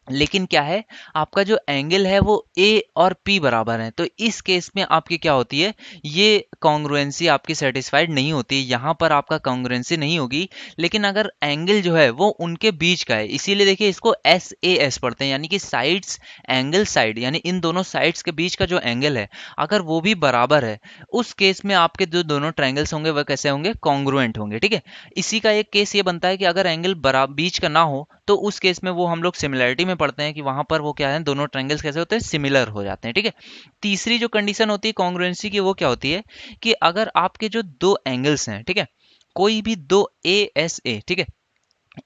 लेकिन क्या है, आपका जो एंगल है वो ए और पी बराबर है, तो इस केस में आपकी क्या होती है, ये कॉन्ग्रुएंसी आपकी सेटिस्फाइड नहीं होती, यहाँ पर आपका कॉन्ग्रुएंसी नहीं होगी। लेकिन अगर एंगल जो है वो उनके बीच का है, इसीलिए देखिए इसको एस ए एस पढ़ते हैं, यानी कि साइड्स, एंगल साइड, यानी इन दोनों साइड्स के बीच का जो एंगल है अगर वो भी बराबर है, उस केस में आपके जो दोनों ट्रायंगल्स होंगे वह कैसे होंगे, कॉन्ग्रुएंट होंगे, ठीक है। इसी का एक केस ये बनता है कि अगर एंगल बराबर बीच का ना हो, तो उस केस में वो हम लोग सिमिलैरिटी में पढ़ते हैं कि वहां पर वो क्या है, दोनों ट्रायंगल्स कैसे होते हैं, सिमिलर हो जाते हैं, ठीक है। तीसरी जो कंडीशन होती है कॉन्ग्रुएंसी की, वो क्या होती है कि अगर आपके जो दो एंगल्स हैं, ठीक है, कोई भी दो ए एस ए, ठीक है,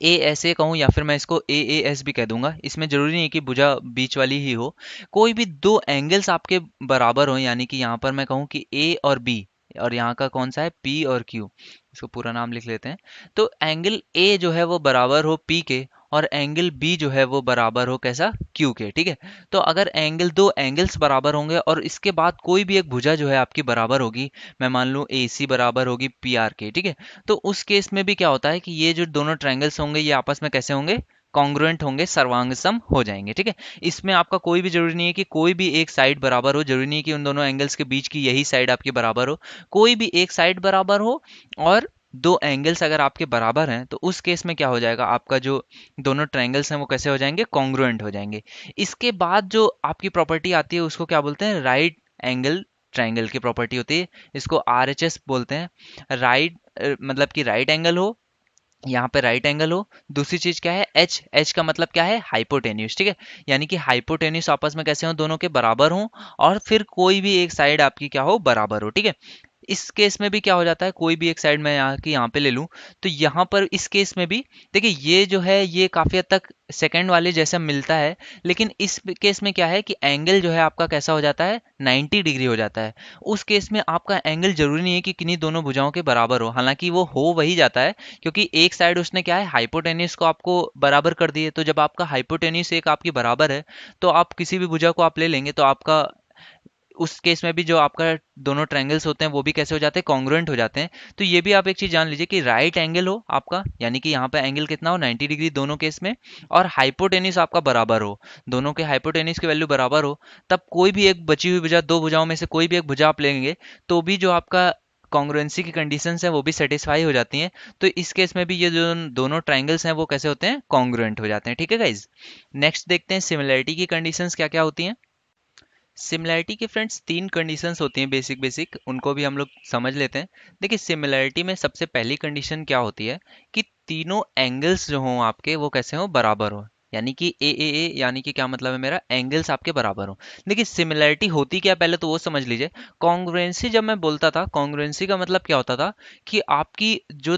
ए एस ए कहूँ या फिर मैं इसको ए एस भी कह दूंगा, इसमें जरूरी नहीं कि भुजा बीच वाली ही हो, कोई भी दो एंगल्स आपके बराबर हो, यानी कि यहाँ पर मैं कहूँ कि ए और बी, और यहाँ का कौन सा है, पी और क्यू, इसको पूरा नाम लिख लेते हैं। तो एंगल ए जो है वो बराबर हो पी के, और एंगल बी जो है वो बराबर हो कैसा, क्यू के, ठीक है। तो अगर एंगल, दो एंगल्स बराबर होंगे और इसके बाद कोई भी एक भुजा जो है आपकी बराबर होगी, मैं मान लूँ ए सी बराबर होगी पी आर के, ठीक है। तो उस केस में भी क्या होता है कि ये जो दोनों ट्रायंगल्स होंगे ये आपस में कैसे होंगे, कॉन्ग्रुएंट होंगे, सर्वांग सम हो जाएंगे, ठीक है। इसमें आपका कोई भी जरूरी नहीं है कि कोई भी एक साइड बराबर हो, जरूरी नहीं है कि उन दोनों एंगल्स के बीच की यही साइड आपकी बराबर हो, कोई भी एक साइड बराबर हो और दो एंगल्स अगर आपके बराबर हैं, तो उस केस में क्या हो जाएगा, आपका जो दोनों ट्रायंगल्स हैं वो कैसे हो जाएंगे, कॉन्ग्रुएंट हो जाएंगे। इसके बाद जो आपकी प्रॉपर्टी आती है उसको क्या बोलते हैं, राइट एंगल ट्रायंगल की प्रॉपर्टी होती है, इसको आर एच एस बोलते हैं। राइट मतलब कि राइट एंगल हो, यहाँ पे राइट एंगल हो, दूसरी चीज क्या है, एच, एच का मतलब क्या है, हाइपोटेन्यूस, ठीक है। यानी कि हाइपोटेन्यूस आपस में कैसे हो, दोनों के बराबर हो, और फिर कोई भी एक साइड आपकी क्या हो, बराबर हो, ठीक है। इस केस में भी क्या हो जाता है, कोई भी एक साइड मैं यहाँ की यहाँ पे ले लूँ, तो यहाँ पर इस केस में भी देखिए ये जो है ये काफी हद तक सेकंड वाले जैसा मिलता है, लेकिन इस केस में क्या है कि एंगल जो है आपका कैसा हो जाता है, 90 डिग्री हो जाता है। उस केस में आपका एंगल जरूरी नहीं है कि किन्हीं दोनों भुजाओं के बराबर हो, हालांकि वो हो वही जाता है, क्योंकि एक साइड उसने क्या है, हाइपोटेन्यूस को आपको बराबर कर दिए, तो जब आपका हाइपोटेन्यूस एक आपकी बराबर है, तो आप किसी भी भुजा को आप ले लेंगे, तो आपका उस केस में भी जो आपका दोनों ट्रायंगल्स होते हैं वो भी कैसे हो जाते हैं, कॉन्ग्रुएंट हो जाते हैं। तो ये भी आप एक चीज जान लीजिए कि राइट एंगल हो आपका, यानी कि यहाँ पे एंगल कितना हो, 90 डिग्री दोनों केस में, और हाइपोटेन्यूस आपका बराबर हो, दोनों के हाइपोटेन्यूस की वैल्यू बराबर हो, तब कोई भी एक बची हुई भुजा, दो भुजाओं में से कोई भी एक भुजा आप लेंगे, तो भी जो आपका कॉन्ग्रुएंसी की कंडीशंस हैं वो भी सेटिस्फाई हो जाती हैं। तो इस केस में भी ये जो दोनों ट्रायंगल्स हैं वो कैसे होते हैं, कॉन्ग्रुएंट हो जाते हैं, ठीक है गाइज। नेक्स्ट देखते हैं सिमिलैरिटी की कंडीशंस क्या क्या होती हैं। सिमिलैरिटी की फ्रेंड्स तीन कंडीशंस होती हैं, बेसिक बेसिक उनको भी हम लोग समझ लेते हैं। देखिए सिमिलैरिटी में सबसे पहली कंडीशन क्या होती है कि तीनों एंगल्स जो हों आपके वो कैसे हों, बराबर हो, यानी कि ए यानी कि क्या मतलब है मेरा, एंगल्स आपके बराबर हो। देखिए सिमिलैरिटी होती क्या, पहले तो वो समझ लीजिए। कॉन्ग्रुएंसी जब मैं बोलता था, कॉन्ग्रुएंसी का मतलब क्या होता था कि आपकी जो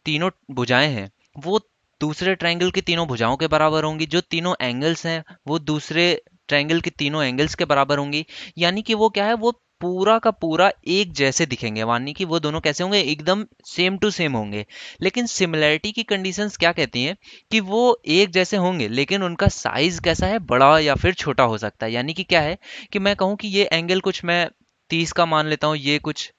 तीनों भुजाएं हैं वो दूसरे ट्रायंगल की तीनों भुजाओं के बराबर होंगी, जो तीनों एंगल्स हैं वो दूसरे ट्रायंगल के तीनों एंगल्स के बराबर होंगी, यानी कि वो क्या है, वो पूरा का पूरा एक जैसे दिखेंगे, यानी कि वो दोनों कैसे होंगे, एकदम सेम टू सेम होंगे। लेकिन सिमिलैरिटी की कंडीशंस क्या कहती हैं कि वो एक जैसे होंगे लेकिन उनका साइज कैसा है, बड़ा या फिर छोटा हो सकता है। यानी कि क्या है कि मैं कहूँ कि ये एंगल कुछ मैं 30 का मान लेता हूँ, ये कुछ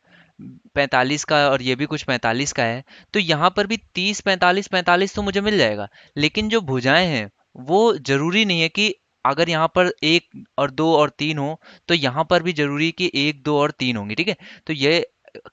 45 का, और ये भी कुछ 45 का है, तो यहाँ पर भी 30 45 45 तो मुझे मिल जाएगा। लेकिन जो भुजाएं हैं वो जरूरी नहीं है कि अगर यहाँ पर एक और दो और तीन हो, तो यहाँ पर भी जरूरी कि एक दो और तीन होंगी, ठीक है। तो ये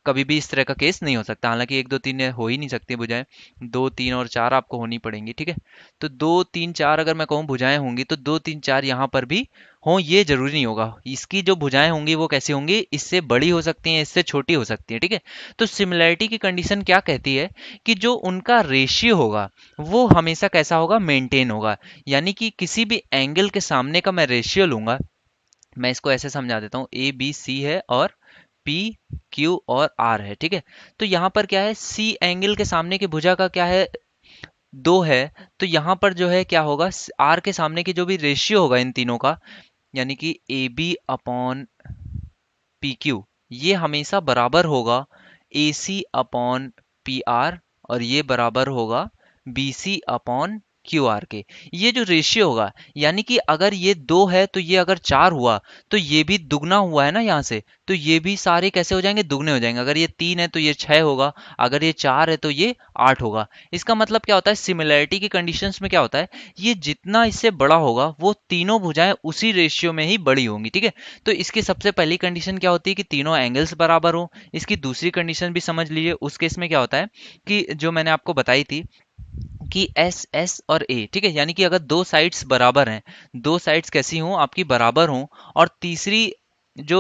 कभी भी इस तरह का केस नहीं हो सकता, हालांकि एक दो तीन हो ही नहीं सकती भुजाएं, दो तीन और चार आपको होनी पड़ेंगी, ठीक है। तो दो तीन चार अगर मैं कहूँ भुजाएं होंगी, तो दो तीन चार यहाँ पर भी हों, ये जरूरी नहीं होगा। इसकी जो भुजाएं होंगी वो कैसी होंगी, इससे बड़ी हो सकती हैं, इससे छोटी हो सकती हैं, ठीक है। तो सिमिलैरिटी की कंडीशन क्या कहती है कि जो उनका रेशियो होगा वो हमेशा कैसा होगा, मेंटेन होगा। यानी कि किसी भी एंगल के सामने का मैं रेशियो लूंगा, मैं इसको ऐसे समझा देता हूँ, ए बी सी है और पी क्यू और आर है, ठीक है। तो यहाँ पर क्या है, सी एंगल के सामने की भुजा का क्या है, दो है, तो यहाँ पर जो है क्या होगा, आर के सामने की जो भी रेशियो होगा इन तीनों का, यानी कि A B upon P Q, ये हमेशा बराबर होगा AC अपॉन पी आर, और ये बराबर होगा BC अपॉन क्यू आर के। ये जो रेशियो होगा, यानी कि अगर ये 2 है तो ये अगर 4 हुआ तो ये भी दुगना हुआ है ना यहाँ से, तो ये भी सारे कैसे हो जाएंगे, दुगने हो जाएंगे। अगर ये 3 है तो ये 6 होगा, अगर ये 4 है तो ये 8 होगा। इसका मतलब क्या होता है, सिमिलैरिटी की कंडीशंस में क्या होता है, ये जितना इससे बड़ा होगा वो तीनों भुजाएं उसी रेशियो में ही बड़ी होंगी, ठीक है। तो इसकी सबसे पहली कंडीशन क्या होती है कि तीनों एंगल्स बराबर हो। इसकी दूसरी कंडीशन भी समझ लीजिए। उस केस में क्या होता है कि जो मैंने आपको बताई थी कि एस एस और ए, ठीक है, यानी कि अगर दो साइड्स बराबर हैं, दो साइड्स कैसी हों, आपकी बराबर हों, और तीसरी जो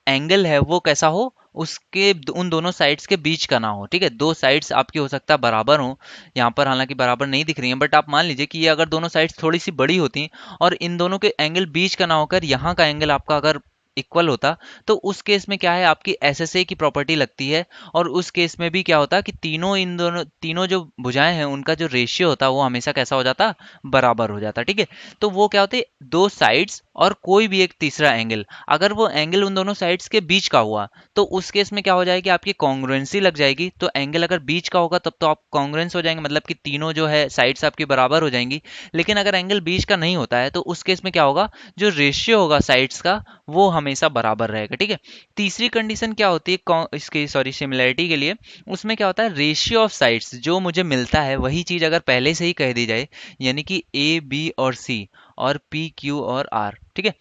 एंगल है वो कैसा हो, उसके उन दोनों साइड्स के बीच का ना हो, ठीक है। दो साइड्स आपकी हो सकता है बराबर हो, यहाँ पर हालांकि बराबर नहीं दिख रही हैं, बट आप मान लीजिए कि ये अगर दोनों साइड्स थोड़ी सी बड़ी होती और इन दोनों के एंगल बीच का ना होकर यहाँ का एंगल आपका अगर इक्वल होता, तो उस केस में क्या है, आपकी एसएसए की प्रॉपर्टी लगती है। और उस केस में भी क्या होता कि तीनों जो भुजाएं हैं उनका जो रेशियो होता है वो हमेशा कैसा हो जाता, बराबर हो जाता, ठीक है। तो वो क्या होते, दो साइड्स और कोई भी एक तीसरा एंगल, अगर वो एंगल उन दोनों साइड्स के बीच का हुआ तो उस केस में क्या हो जाएगी, आपकी कॉन्ग्रुएंसी लग जाएगी। तो एंगल अगर बीच का होगा तब तो आप कॉन्ग्रुएंस हो जाएंगे, मतलब कि तीनों जो है साइड्स आपकी बराबर हो जाएंगी। लेकिन अगर एंगल बीच का नहीं होता है तो उस केस में क्या होगा, जो रेशियो होगा साइड्स का वो हमेशा बराबर रहेगा, ठीक है। तीसरी कंडीशन क्या होती है इसकी सॉरी सिमिलैरिटी के लिए, उसमें क्या होता है, रेशियो ऑफ साइड्स जो मुझे मिलता है वही चीज अगर पहले से ही कह दी जाए, यानी कि ए बी और सी और पी क्यू और आर, ठीक है,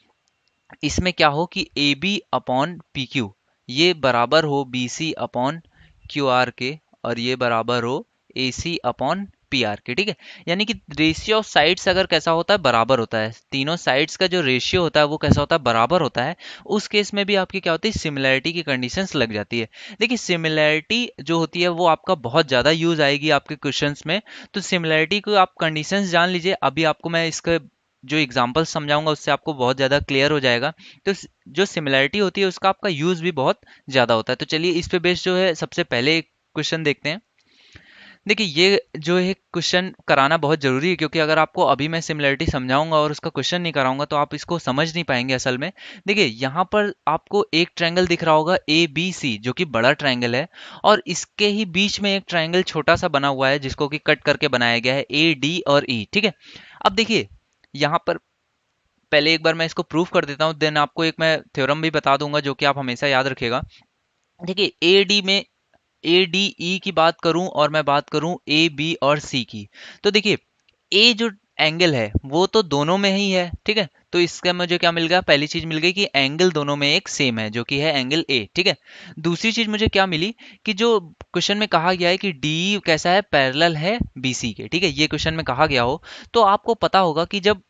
इसमें क्या हो कि A B upon P Q ये बराबर हो B C upon Q R के, और ये बराबर हो A C upon P R के, ठीक है। यानी कि रेशियो ऑफ साइड्स अगर कैसा होता है, बराबर होता है, तीनों साइड्स का जो रेशियो होता है वो कैसा होता है, बराबर होता है। उस केस में भी आपकी क्या होती है, सिमिलैरिटी की कंडीशंस लग जाती है। देखिए सिमिलैरिटी जो होती है वो आपका बहुत ज़्यादा यूज आएगी आपके क्वेश्चंस में। तो सिमिलैरिटी को आप कंडीशंस जान लीजिए, अभी आपको मैं इसका जो एग्जांपल समझाऊंगा उससे आपको बहुत ज़्यादा क्लियर हो जाएगा। तो जो सिमिलैरिटी होती है उसका आपका यूज़ भी बहुत ज़्यादा होता है। तो चलिए इस पे बेस जो है सबसे पहले एक क्वेश्चन देखते हैं। देखिए ये जो है क्वेश्चन कराना बहुत ज़रूरी है, क्योंकि अगर आपको अभी मैं सिमिलैरिटी समझाऊंगा और उसका क्वेश्चन नहीं कराऊंगा तो आप इसको समझ नहीं पाएंगे असल में। देखिए यहाँ पर आपको एक ट्रायंगल दिख रहा होगा ए बी सी, जो कि बड़ा ट्रायंगल है, और इसके ही बीच में एक ट्रायंगल छोटा सा बना हुआ है जिसको कि कट करके बनाया गया है ए डी और ई, ठीक है। अब देखिए यहाँ पर पहले एक बार मैं इसको प्रूफ कर देता हूँ, देन आपको एक मैं थ्योरम भी बता दूंगा जो कि आप हमेशा याद रखिएगा। देखिए ए डी में ए डी ई की बात करूं और मैं बात करूं ए बी और सी की, तो देखिए ए जो एंगल है वो तो दोनों में ही है, ठीक है। तो इसका मुझे क्या मिल गया, पहली चीज मिल गई कि एंगल दोनों में एक सेम है जो कि है एंगल ए, ठीक है। दूसरी चीज मुझे क्या मिली कि जो क्वेश्चन में कहा गया है कि डी कैसा है, पैरेलल है बीसी के, ठीक है, ये क्वेश्चन में कहा गया हो तो आपको पता होगा कि जब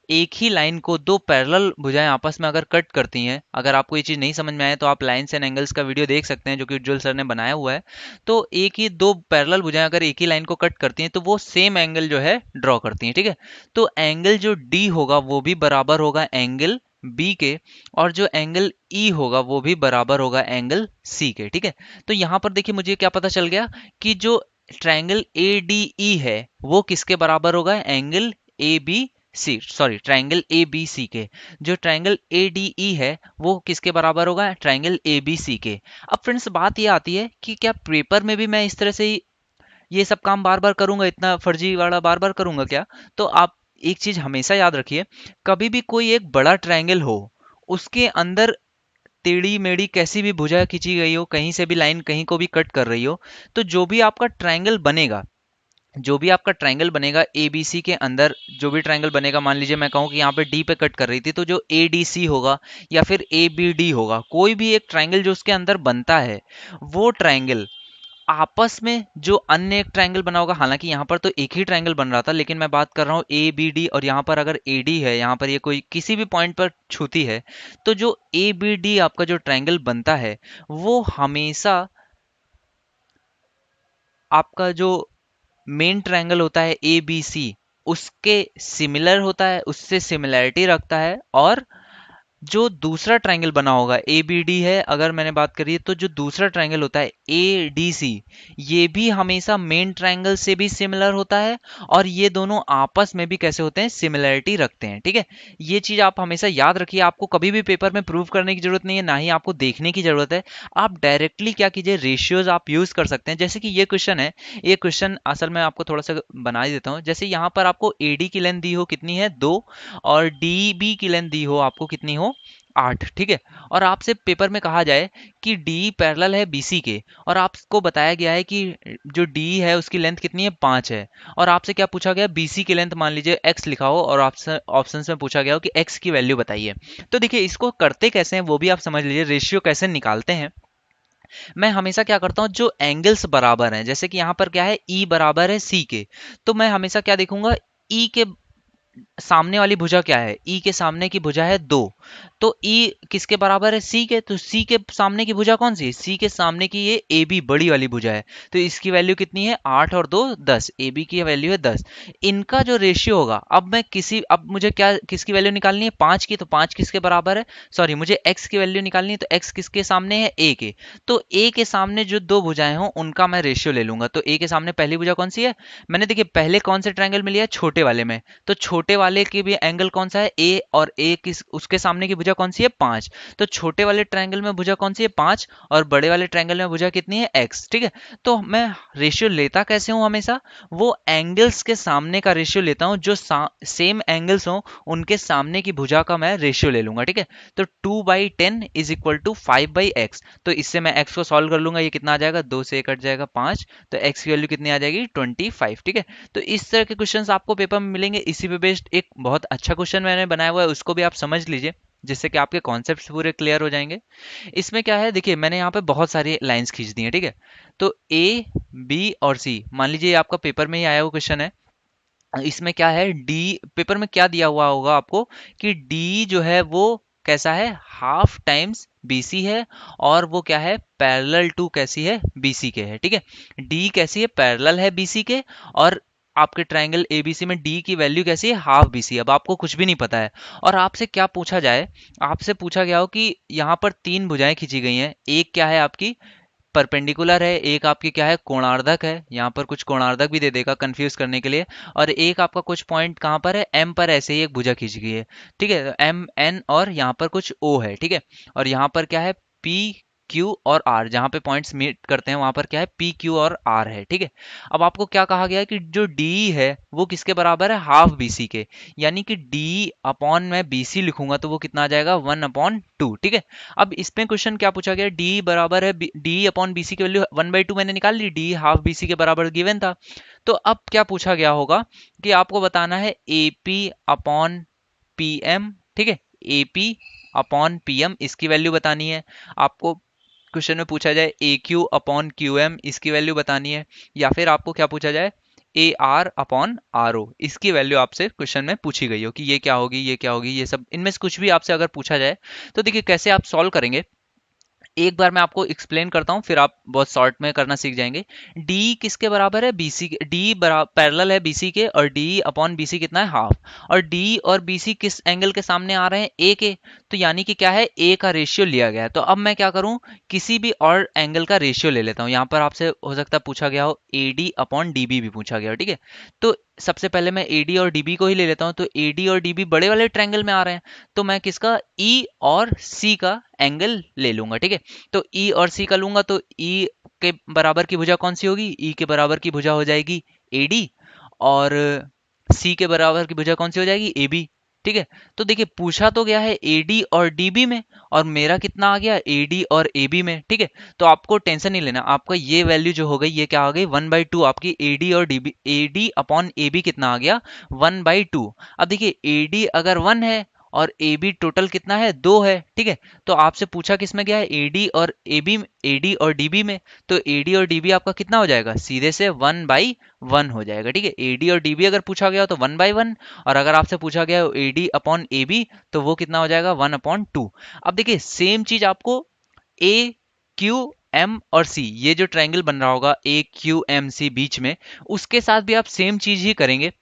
एक ही लाइन को दो पैरेलल भुजाएं आपस में अगर कट करती हैं, अगर आपको ये चीज़ नहीं समझ में आए तो आप लाइन्स एंड एंगल्स का वीडियो देख सकते हैं जो कि उज्जवल सर ने बनाया हुआ है। तो एक ही दो पैरेलल भुजाएं अगर एक ही लाइन को कट करती हैं तो वो सेम एंगल जो है ड्रॉ करती हैं, ठीक है। तो एंगल जो डी होगा वो भी बराबर होगा एंगल बी के, और जो एंगल ई होगा वो भी बराबर होगा एंगल सी के, ठीक है। तो यहाँ पर देखिए मुझे क्या पता चल गया कि जो ट्रायंगल ए डी ई है वो किसके बराबर होगा, angle A B C, sorry triangle A B C के। जो ट्राइंगल ए डी ई है वो किसके बराबर होगा, ट्राइंगल ए बी सी के। अब फ्रेंड्स बात ये आती है कि क्या पेपर में भी मैं इस तरह से ही ये सब काम बार बार करूंगा, इतना फर्जी वाला बार बार करूंगा क्या। तो आप एक चीज हमेशा याद रखिए, कभी भी कोई एक बड़ा ट्राइंगल हो उसके अंदर टेढ़ी मेढ़ी कैसी भी भुजा खींची गई हो, कहीं से भी लाइन कहीं को भी कट कर रही हो, तो जो भी आपका ट्रायंगल बनेगा ए बी सी के अंदर, जो भी ट्रायंगल बनेगा, मान लीजिए मैं कहूँ कि यहाँ पे डी पे कट कर रही थी तो जो ए डी सी होगा या फिर ए बी डी होगा, कोई भी एक ट्रायंगल जो उसके अंदर बनता है वो ट्रायंगल आपस में जो अन्य एक ट्रायंगल बना होगा, हालांकि यहाँ पर तो एक ही ट्रायंगल बन रहा था लेकिन मैं बात कर रहा हूँ ए बी डी, और यहाँ पर अगर ए डी है, यहाँ पर ये कोई किसी भी पॉइंट पर छूती है, तो जो ए बी डी आपका जो ट्रायंगल बनता है वो हमेशा आपका जो मेन ट्रायंगल होता है ए बी सी उसके सिमिलर होता है, उससे सिमिलैरिटी रखता है, और जो दूसरा ट्रायंगल बना होगा ए बी डी है, अगर मैंने बात करी है, तो जो दूसरा ट्रायंगल होता है ए डी सी, ये भी हमेशा मेन ट्रायंगल से भी सिमिलर होता है और ये दोनों आपस में भी कैसे होते हैं, सिमिलरिटी रखते हैं। ठीक है, ये चीज आप हमेशा याद रखिए। आपको कभी भी पेपर में प्रूव करने की जरूरत नहीं है, ना ही आपको देखने की जरूरत है। आप डायरेक्टली क्या कीजिए, रेशियोज आप यूज कर सकते हैं। जैसे कि ये क्वेश्चन है, ये क्वेश्चन असल में आपको थोड़ा सा बना ही देता हूँ। जैसे यहाँ पर आपको ए डी की लेंथ दी हो कितनी है, 2, और डी बी की लेंथ दी हो आपको कितनी हो, 8। ठीक है, और आपसे पेपर में कहा जाए कि डी पैरेलल है बीसी के, और आपको बताया गया है कि जो डी है उसकी लेंथ कितनी है, 5 है, और आपसे क्या पूछा गया, बीसी की लेंथ मान लीजिए x लिखा हो, और ऑप्शन ऑप्शंस में पूछा गया हो कि x की वैल्यू बताइए। तो देखिए इसको करते कैसे हैं वो भी आप समझ लीजिए, रेशियो कैसे निकालते हैं। मैं हमेशा क्या करता हूँ, जो एंगल्स बराबर हैं, जैसे कि यहाँ पर क्या है, ई बराबर है सी के, तो मैं हमेशा क्या देखूंगा, ई के सामने वाली भुजा क्या है, ई के सामने की भुजा है 2, तो ई किसके बराबर है, सी के, तो सी के सामने की भुजा कौन सी है, सी के सामने की ये ए बी बड़ी वाली भुजा है, तो इसकी वैल्यू कितनी है, 8 और 2 10, ए बी की वैल्यू है 10। इनका जो रेशियो होगा, अब मुझे क्या किसकी वैल्यू निकालनी है, 5 की, तो 5 किसके बराबर है, सॉरी मुझे एक्स की वैल्यू निकालनी है, तो एक्स किसके सामने है, ए के, तो ए के सामने जो दो भुजाएं हों उनका मैं रेशियो ले लूंगा। तो ए के सामने पहली भुजा कौन सी है, मैंने देखिए पहले कौन से ट्रायंगल में लिया, छोटे वाले में, तो छोटे वाले के भी एंगल कौन सा है, ए, और ए किस उसके सामने की भुजा कौन सी है, 5, तो छोटे वाले ट्रायंगल में भुजा कौन सी है, 5, और बड़े वाले ट्रायंगल में भुजा कितनी है, एक्स। ठीक है, तो मैं रेशियो लेता कैसे हूं, हमेशा वो एंगल्स के सामने का रेशियो लेता हूं, जो सेम एंगल्स हो उनके सामने की भुजा का मैं रेशियो ले लूंगा। ठीक है, तो 2/10 इज इक्वल टू 5/x, तो इससे मैं x को सॉल्व कर लूंगा, ये कितना आ जाएगा, 2 से कट जाएगा 5, तो x की वैल्यू कितनी आ जाएगी, 25। ठीक है, तो इस तरह के क्वेश्चंस आपको पेपर में मिलेंगे। इसी पे बेस्ड एक बहुत अच्छा क्वेश्चन मैंने बनाया हुआ है, उसको भी आप समझ लीजिए, जिससे कि आपके कॉन्सेप्ट्स पूरे क्लियर हो जाएंगे। इसमें क्या है, देखिए मैंने यहाँ पे बहुत सारी लाइंस खींच दी हैं। ठीक है, तो ए बी और सी, मान लीजिए ये आपका पेपर में ही आया हुआ क्वेश्चन है। इसमें क्या है, डी पेपर में क्या दिया हुआ होगा आपको, कि डी जो है वो कैसा है, हाफ टाइम्स बीसी है, और वो क्या है, पैरेलल टू कैसी है, बीसी के है। ठीक है, डी कैसी है, पैरेलल है बीसी के, और आपके ट्रायंगल एबीसी में डी की वैल्यू कैसी है, हाफ बीसी। अब आपको कुछ भी नहीं पता है और आपसे क्या पूछा जाए, आपसे पूछा गया हो कि यहाँ पर तीन भुजाएं खींची गई हैं, एक क्या है आपकी परपेंडिकुलर है, एक आपकी क्या है, कोणार्धक है, यहाँ पर कुछ कोणार्धक भी दे देगा कंफ्यूज करने के लिए, और एक आपका कुछ पॉइंट कहाँ पर है, एम पर ऐसे ही एक भुजा खींच गई है। ठीक है, एम एन, और यहाँ पर कुछ ओ है। ठीक है, और यहाँ पर क्या है, पी क्यू और आर, जहाँ पे पॉइंट्स मीट करते हैं वहां पर क्या है, पी क्यू और आर है। ठीक है, अब आपको क्या कहा गया है कि जो डी है वो किसके बराबर है, हाफ बीसी के, यानी कि डी अपॉन मैं बीसी लिखूंगा तो वो कितना आ जाएगा, 1/2। ठीक है, अब इसमें क्वेश्चन क्या पूछा गया, डी बराबर है, डी अपॉन बीसी की वैल्यू 1/2 मैंने निकाल ली, डी हाफ बीसी के बराबर गिवन था। तो अब क्या पूछा गया होगा कि आपको बताना है एपी अपॉन पीएम। ठीक है, एपी अपॉन पीएम इसकी वैल्यू बतानी है आपको। क्वेश्चन में पूछा जाए A Q upon Q M इसकी वैल्यू बतानी है, या फिर आपको क्या पूछा जाए, A R upon R O इसकी वैल्यू आपसे क्वेश्चन में पूछी गई हो कि ये क्या होगी, ये क्या होगी, ये सब इनमें से कुछ भी आपसे अगर पूछा जाए, तो देखिए कैसे आप सॉल्व करेंगे। एक बार मैं आपको एक्सप्लेन करता हूं, फिर आप बहुत शॉर्ट में करना सीख जाएंगे। डी किसके बराबर है, बीसी के, डी पैरेलल है बीसी के, और डी अपॉन बीसी कितना है, हाफ, और डी और बीसी किस एंगल के सामने आ रहे हैं, ए के, तो यानी कि क्या है, ए का रेशियो लिया गया है। तो अब मैं क्या करूं, किसी भी और एंगल का रेशियो ले लेता हूं। यहां पर आपसे हो सकता है पूछा गया हो A D upon D B भी पूछा गया हो। ठीक है, तो सबसे पहले मैं ए डी और डी बी को ही ले लेता हूं, तो ए डी और डी बी बड़े वाले ट्रायंगल में आ रहे हैं, तो मैं किसका, ई और सी का एंगल ले लूंगा। ठीक है, तो ई और सी का लूंगा, तो ई के बराबर की भुजा कौन सी होगी, ई के बराबर की भुजा हो जाएगी एडी, और सी के बराबर की भुजा कौन सी हो जाएगी, ए बी। ठीक है, तो देखिए पूछा तो गया है एडी और डीबी में, और मेरा कितना आ गया, एडी और एबी में। ठीक है, तो आपको टेंशन नहीं लेना, आपका ये वैल्यू जो हो गई, ये क्या आ गई, 1/2 आपकी एडी और डीबी, एडी अपॉन एबी कितना आ गया, 1/2। अब देखिए एडी अगर 1 है और ए बी टोटल कितना है, 2 है। ठीक है, तो आपसे पूछा किस में गया है, एडी और ए बी, एडी और डीबी में, तो एडी और डीबी आपका कितना हो जाएगा, सीधे से 1/1 हो जाएगा। ठीक है, एडी और डीबी अगर पूछा गया तो 1/1, और अगर आपसे पूछा गया एडी अपॉन ए बी तो वो कितना हो जाएगा, 1/2। अब देखिए सेम चीज आपको ए क्यू एम और सी, ये जो ट्रायंगल बन रहा होगा ए क्यू एम सी बीच में, उसके साथ भी आप सेम चीज ही करेंगे।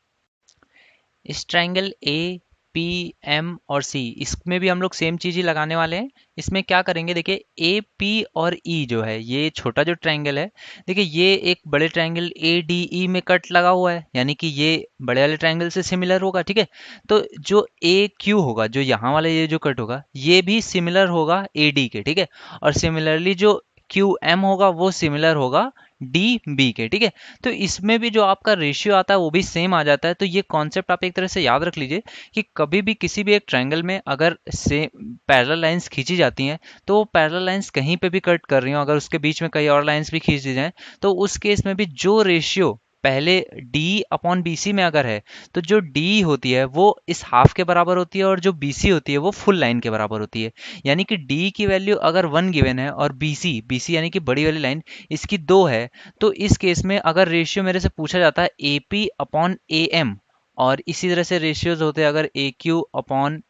इस ट्रायंगल ए पी एम और सी, इसमें भी हम लोग सेम चीज़ ही लगाने वाले हैं। इसमें क्या करेंगे, देखिए ए पी और ई जो है, ये छोटा जो ट्रायंगल है, देखिए ये एक बड़े ट्रायंगल ए डी ई में कट लगा हुआ है, यानी कि ये बड़े वाले ट्रायंगल से सिमिलर होगा, ठीक है। तो जो ए क्यू होगा, जो यहाँ वाला ये जो कट होगा, ये भी सिमिलर होगा ए डी के, ठीक है। और सिमिलरली जो क्यू एम होगा वो सिमिलर होगा डी बी के, ठीक है। तो इसमें भी जो आपका रेशियो आता है वो भी सेम आ जाता है। तो ये कॉन्सेप्ट आप एक तरह से याद रख लीजिए कि कभी भी किसी भी एक ट्रायंगल में अगर से पैरेलल लाइंस खींची जाती हैं, तो वो पैरेलल लाइंस कहीं पे भी कट कर रही हो, अगर उसके बीच में कई और लाइंस भी खींच दी जाएं, तो उस केस में भी जो रेशियो पहले डी अपॉन बी सी में अगर है, तो जो डी होती है वो इस हाफ के बराबर होती है, और जो बी सी होती है वो फुल लाइन के बराबर होती है। यानी कि डी की वैल्यू अगर 1 गिवन है और बी सी यानी कि बड़ी वाली लाइन इसकी 2 है, तो इस केस में अगर रेशियो मेरे से पूछा जाता है A P upon A M, और इसी तरह से रेशियोज होते हैं अगर A Q upon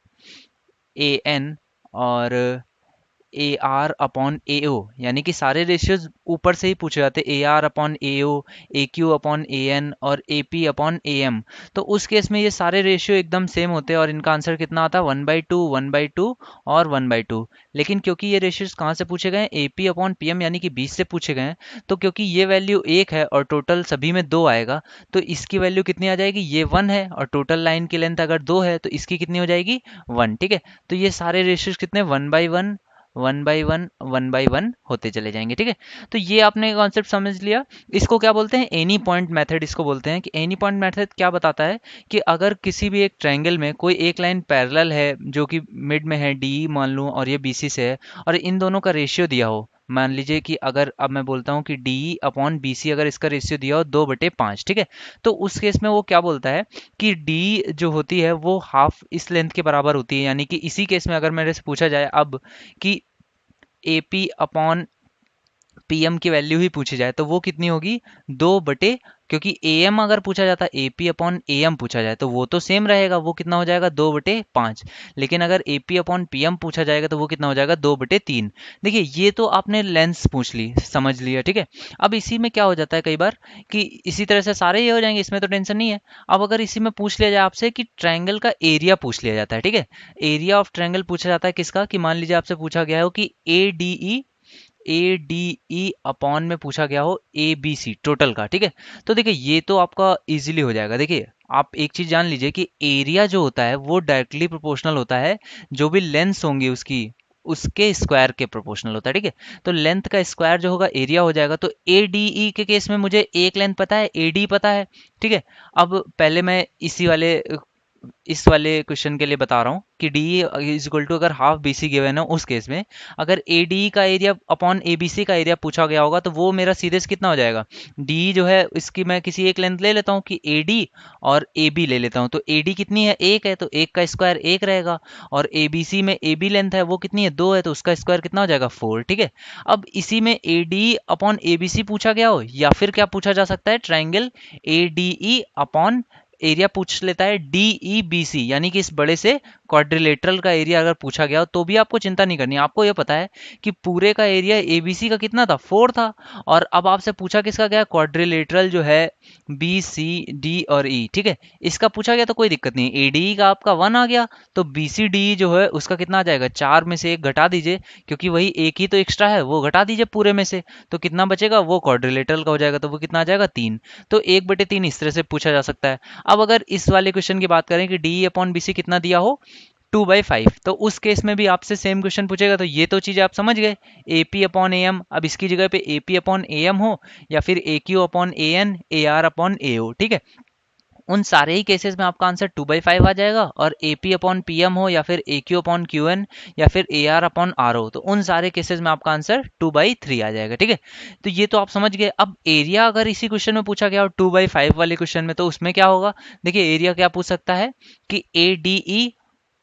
A N और ए आर अपॉन ए ओ, यानी कि सारे रेशियोज ऊपर से ही पूछे जाते हैं, A R upon A O, A Q upon A N और A P upon A M. तो उस केस में ये सारे रेशियो एकदम सेम होते हैं और इनका आंसर कितना आता है, 1/2, 1/2 और 1/2। लेकिन क्योंकि ये रेशियोज कहाँ से पूछे गए हैं, A P upon P M यानी कि 20 से पूछे गए हैं, तो क्योंकि ये वैल्यू 1 है और टोटल सभी में 2 आएगा, तो इसकी वैल्यू कितनी आ जाएगी, ये 1 है और टोटल लाइन की लेंथ अगर 2 है तो इसकी कितनी हो जाएगी, 1, ठीक है। तो ये सारे रेशियोज कितने, 1/1, 1/1, 1/1 होते चले जाएंगे, ठीक है। तो ये आपने कॉन्सेप्ट समझ लिया। इसको क्या बोलते हैं, एनी पॉइंट मेथड इसको बोलते हैं। कि एनी पॉइंट मेथड क्या बताता है कि अगर किसी भी एक ट्रायंगल में कोई एक लाइन पैरेलल है जो कि मिड में है, डी मान लूँ और ये बी सी से है, और इन दोनों का रेशियो दिया हो, मान लीजिए कि अगर अब मैं बोलता हूँ कि डी अपॉन बी सी अगर इसका रेशियो दिया हो 2/5, ठीक है। तो उस केस में वो क्या बोलता है कि डी जो होती है वो हाफ इस लेंथ के बराबर होती है। यानी कि इसी केस में अगर मेरे से पूछा जाए अब कि A P upon P M की वैल्यू ही पूछी जाए तो वो कितनी होगी, 2 क्योंकि ए एम अगर पूछा जाता है, A P upon A M पूछा जाए तो वो तो सेम रहेगा, वो कितना हो जाएगा, 2/5। लेकिन अगर A P upon P M पूछा जाएगा तो वो कितना हो जाएगा, 2/3। देखिए ये तो आपने लेंस पूछ ली, समझ लिया, ठीक है। अब इसी में क्या हो जाता है कई बार कि इसी तरह से सारे ये हो जाएंगे, इसमें तो टेंशन नहीं है। अब अगर इसी में पूछ लिया जाए आपसे कि ट्रायंगल का एरिया पूछ लिया जाता है, ठीक है। एरिया ऑफ ट्रायंगल पूछा जाता है किसका, कि मान लीजिए आपसे पूछा गया हो कि ए डी ई अपॉन में पूछा गया हो ए बी सी टोटल का, ठीक है। तो देखिए ये तो आपका इजीली हो जाएगा। देखिए आप एक चीज जान लीजिए कि एरिया जो होता है वो डायरेक्टली प्रोपोर्शनल होता है जो भी लेंथ होंगी उसकी, उसके स्क्वायर के प्रोपोर्शनल होता है, ठीक है। तो लेंथ का स्क्वायर जो होगा एरिया हो जाएगा। तो ए डी ई के केस में मुझे एक लेंथ पता है, ए डी पता है, ठीक है। अब पहले मैं इस वाले क्वेश्चन के लिए बता रहा हूँ कि डी इज इक्वल टू, अगर हाफ बी सी गिवन है उस केस में अगर ए डी का area upon A B C का एरिया पूछा गया होगा तो वो मेरा सीधे से कितना हो जाएगा, डी जो है इसकी मैं किसी एक लेंथ ले लेता हूँ कि ए डी और ए बी ले लेता हूँ। तो ए डी कितनी है, 1 है, तो 1 का स्क्वायर 1 रहेगा। और ए बी सी में ए बी लेंथ है वो कितनी है, 2 है, तो उसका स्क्वायर कितना हो जाएगा, 4, ठीक है। अब इसी में A D upon A B C पूछा गया हो, या फिर क्या पूछा जा सकता है, triangle A D E upon area पूछ लेता है डी ई बी सी, यानी कि इस बड़े से क्वाड्रिलेटरल का एरिया अगर पूछा गया तो भी आपको चिंता नहीं करनी। आपको यह पता है कि पूरे का एरिया एबीसी का कितना था, 4 था। और अब आपसे पूछा किसका गया, क्वाड्रिलेटरल जो है बी सी डी और ई, ठीक है। इसका पूछा गया तो कोई दिक्कत नहीं, ए डी का आपका 1 आ गया, तो बी सी डी जो है उसका कितना आ जाएगा, 4 में से 1 घटा दीजिए, क्योंकि वही एक ही तो एक्स्ट्रा है, वो घटा दीजिए पूरे में से, तो कितना बचेगा, वो क्वाड्रिलेटरल का हो जाएगा, तो वो कितना आ जाएगा, 3। तो 1/3 इस तरह से पूछा जा सकता है। अब अगर इस वाले क्वेश्चन की बात करें कि डी अपॉन बी सी कितना दिया हो, 2/5, तो उस केस में भी आपसे सेम क्वेश्चन पूछेगा। तो ये तो चीज़ें आप समझ गए, A P upon A M, अब इसकी जगह पे A P upon A M हो या फिर A Q upon A N, A R upon A O, ठीक है। उन सारे ही केसेस में आपका आंसर 2/5 आ जाएगा। और A P upon P M हो या फिर A Q upon Q N या फिर ए आर अपॉन आर हो, तो उन सारे केसेस में आपका आंसर 2/3 आ जाएगा, ठीक है। तो ये तो आप समझ गए। अब एरिया अगर इसी क्वेश्चन में पूछा गया हो 2/5 वाले क्वेश्चन में, तो उसमें क्या होगा, देखिए एरिया क्या पूछ सकता है कि A D E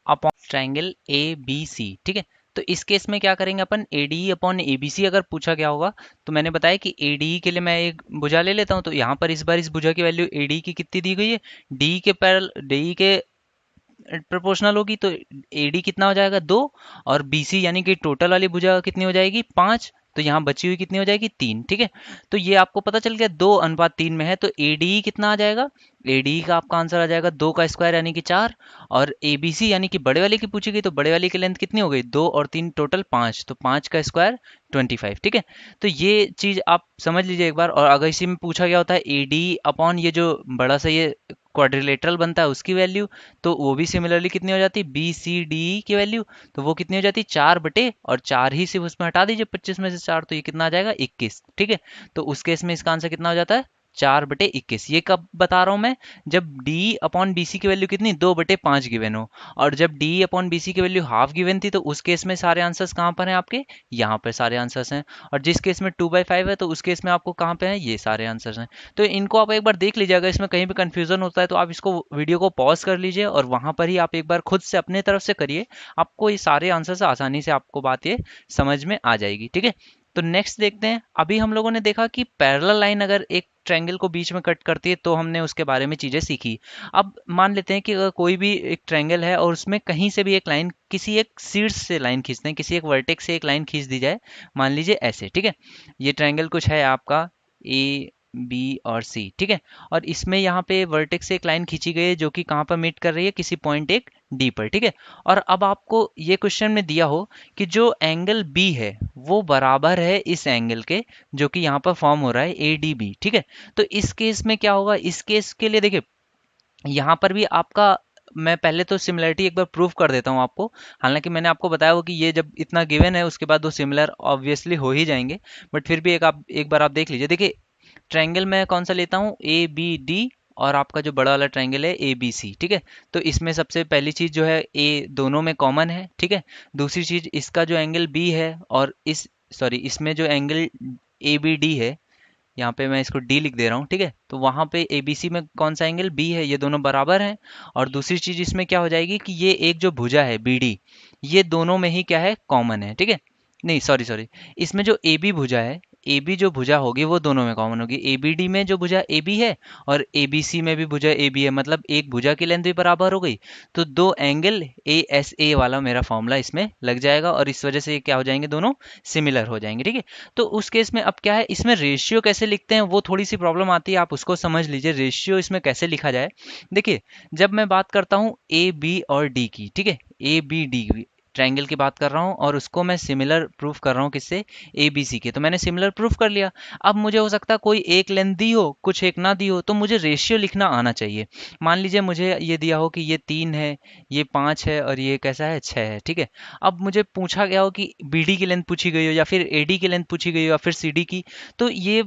upon triangle A B C, ठीक है। तो इस केस में क्या करेंगे अपन, A D upon A B C अगर पूछा गया होगा तो मैंने बताया कि ए डी के लिए मैं एक भुजा ले लेता हूँ। तो यहाँ पर इस बार इस भुजा की वैल्यू ए डी की कितनी दी गई है, डी के प्रोपोर्शनल होगी, तो ए डी कितना हो जाएगा, 2, और बी सी यानी कि टोटल वाली भुजा कितनी हो जाएगी, 5। तो यहाँ बची हुई कितनी हो जाएगी 3, ठीक है। तो ये आपको पता चल गया 2:3 में है, तो ADE कितना आ जाएगा, ADE का आपका आंसर आ जाएगा 2 का स्क्वायर यानी कि 4, और ABC यानी कि बड़े वाले की पूछी गई, तो बड़े वाले की लेंथ कितनी हो गई, 2 और 3 टोटल 5, तो 5 का स्क्वायर 25, ठीक है। तो ये चीज़ आप समझ लीजिए एक बार। और अगर इसी में पूछा गया होता है ADE अपॉन ये जो बड़ा सा ये क्वाड्रिलेटरल बनता है उसकी वैल्यू, तो वो भी सिमिलरली कितनी हो जाती है, BCDE की वैल्यू, तो वो कितनी हो जाती है 4/4 ही सिर्फ उसमें हटा दीजिए 25 में से 4, तो ये कितना आ जाएगा 21, ठीक है। तो उस केस में इसका आंसर कितना हो जाता है 4/21। ये कब बता रहा हूं मैं, जब डी अपॉन BC की वैल्यू कितनी 2/5 गिवन हो, और जब डी अपॉन BC की वैल्यू हाफ गिवन थी, तो उस केस में सारे आंसर्स कहाँ पर हैं आपके, यहाँ पर सारे आंसर्स हैं। और जिस केस में 2/5 है, तो उस केस में आपको कहाँ पे है, ये सारे आंसर्स हैं। तो इनको आप एक बार देख लीजिए, अगर इसमें कहीं भी कंफ्यूजन होता है तो आप इसको वीडियो को पॉज कर लीजिए और वहां पर ही आप एक बार खुद से अपने तरफ से करिए, आपको ये सारे आंसर्स आसानी से आपको बात ये समझ में आ जाएगी, ठीक है। तो नेक्स्ट देखते हैं। अभी हम लोगों ने देखा कि पैरेलल लाइन अगर एक ट्रायंगल को बीच में कट करती है तो हमने उसके बारे में चीजें सीखी। अब मान लेते हैं कि अगर कोई भी एक ट्रायंगल है और उसमें कहीं से भी एक लाइन, किसी एक शीर्ष से लाइन खींचते हैं, किसी एक वर्टेक्स से एक लाइन खींच दी जाए, मान लीजिए ऐसे, ठीक है। ये ट्रायंगल कुछ है आपका A B और C, ठीक है। और इसमें यहाँ पे वर्टेक्स से एक लाइन खींची गई है जो कि कहाँ पर मीट कर रही है, किसी पॉइंट एक D पर, ठीक है। और अब आपको ये क्वेश्चन में दिया हो कि जो एंगल B है वो बराबर है इस एंगल के जो कि यहाँ पर फॉर्म हो रहा है ADB, ठीक है। तो इस केस में क्या होगा, इस केस के लिए देखिए यहाँ पर भी आपका, मैं पहले तो सिमिलरिटी एक बार प्रूव कर देता हूँ आपको। हालांकि मैंने आपको बताया हो कि ये जब इतना गिवन है उसके बाद वो सिमिलर ऑब्वियसली हो ही जाएंगे, बट फिर भी एक बार आप देख लीजिए। देखिए ट्रायंगल मैं कौन सा लेता हूँ, ABD, और आपका जो बड़ा वाला ट्रायंगल है ABC, ठीक है। तो इसमें सबसे पहली चीज जो है A दोनों में कॉमन है, ठीक है। दूसरी चीज इसका जो एंगल B है और इसमें जो एंगल ABD है, यहाँ पे मैं इसको D लिख दे रहा हूँ, ठीक है। तो वहाँ पे ABC में कौन सा एंगल B है, ये दोनों बराबर हैं। और दूसरी चीज इसमें क्या हो जाएगी कि ये एक जो भुजा है BD, ये दोनों में ही क्या है, कॉमन है, ठीक है। नहीं सॉरी सॉरी, इसमें जो AB भुजा है, AB जो भुजा होगी वो दोनों में कॉमन होगी। ABD में जो भुजा AB है और ABC में भी भुजा AB है, मतलब एक भुजा की लेंथ भी बराबर हो गई, तो दो एंगल ASA वाला मेरा फॉर्मूला इसमें लग जाएगा, और इस वजह से ये क्या हो जाएंगे, दोनों सिमिलर हो जाएंगे, ठीक है। तो उस केस में अब क्या है, इसमें रेशियो कैसे लिखते हैं वो थोड़ी सी प्रॉब्लम आती है, आप उसको समझ लीजिए। रेशियो इसमें कैसे लिखा जाए, देखिए जब मैं बात करता हूँ AB और D की, ठीक है, ABD ट्रायंगल की बात कर रहा हूँ और उसको मैं सिमिलर प्रूफ कर रहा हूँ किससे, ABC के, तो मैंने सिमिलर प्रूफ कर लिया। अब मुझे हो सकता है कोई एक लेंथ दी हो, कुछ एक ना दी हो, तो मुझे रेशियो लिखना आना चाहिए। मान लीजिए मुझे ये दिया हो कि ये 3 है, ये 5 है और ये कैसा है 6 है, ठीक है। अब मुझे पूछा गया हो कि BD की लेंथ पूछी गई हो या फिर AD की लेंथ पूछी गई हो या फिर CD की, तो ये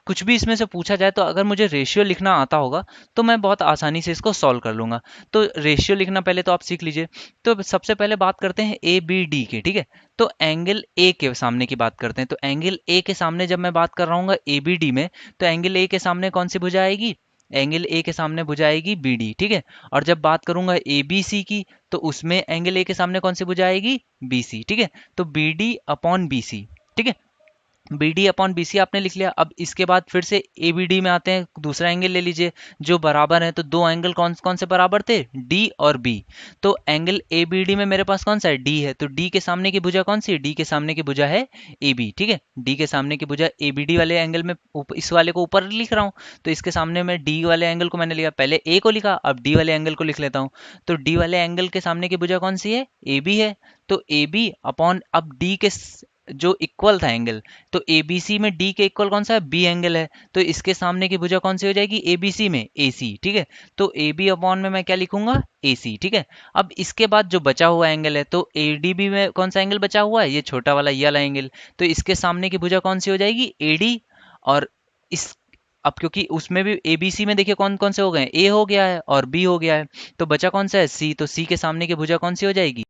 कुछ भी इसमें से पूछा जाए, तो अगर मुझे रेशियो लिखना आता होगा तो मैं बहुत आसानी से इसको सॉल्व कर लूंगा। तो रेशियो लिखना पहले तो आप सीख लीजिए। तो सबसे पहले बात करते हैं ABD की, ठीक है। तो एंगल A के सामने की बात करते हैं। तो एंगल A के सामने जब मैं बात कर रहा हूँ ABD में, तो एंगल A के सामने कौन सी भुजा आएगी, एंगल A के सामने भुजा आएगी BD, ठीक है। और जब बात करूंगा ABC की, तो उसमें एंगल A के सामने कौन सी भुजा आएगी, BC, ठीक है। तो BD अपॉन BC, ठीक है। BD अपॉन BC आपने लिख लिया। अब इसके बाद फिर से ABD में आते हैं, दूसरा एंगल ले लीजिए जो बराबर है। तो दो एंगल कौन कौन से बराबर थे, D और B। तो एंगल ABD में मेरे पास कौन सा है, D है। तो D के सामने की भुजा कौन सी है, D के सामने की भुजा है AB, ठीक है। D के सामने की भुजा ABD वाले एंगल में इस वाले को ऊपर लिख रहा हूँ, तो इसके सामने मैं D वाले एंगल को मैंने लिया, पहले A को लिखा, अब D वाले एंगल को लिख लेता हूँ। तो D वाले एंगल के सामने की भुजा कौन सी है, AB है। तो AB अपॉन, अब D के जो इक्वल था एंगल, तो ABC में D के इक्वल कौन सा है, B एंगल है। तो इसके सामने की भुजा कौन सी हो जाएगी, ABC में AC, ठीक है। तो AB अपॉन में मैं क्या लिखूंगा, AC, ठीक है। अब इसके बाद जो बचा हुआ एंगल है, तो ADB में कौन सा एंगल बचा हुआ है, ये छोटा वाला ये वाला एंगल। तो इसके सामने की भुजा कौन सी हो जाएगी, AD। और इस, अब क्योंकि उसमें भी ABC में देखिए कौन कौन से हो गए, A हो गया है और B हो गया है, तो बचा कौन सा है, C। तो C के सामने की भुजा कौन सी हो जाएगी,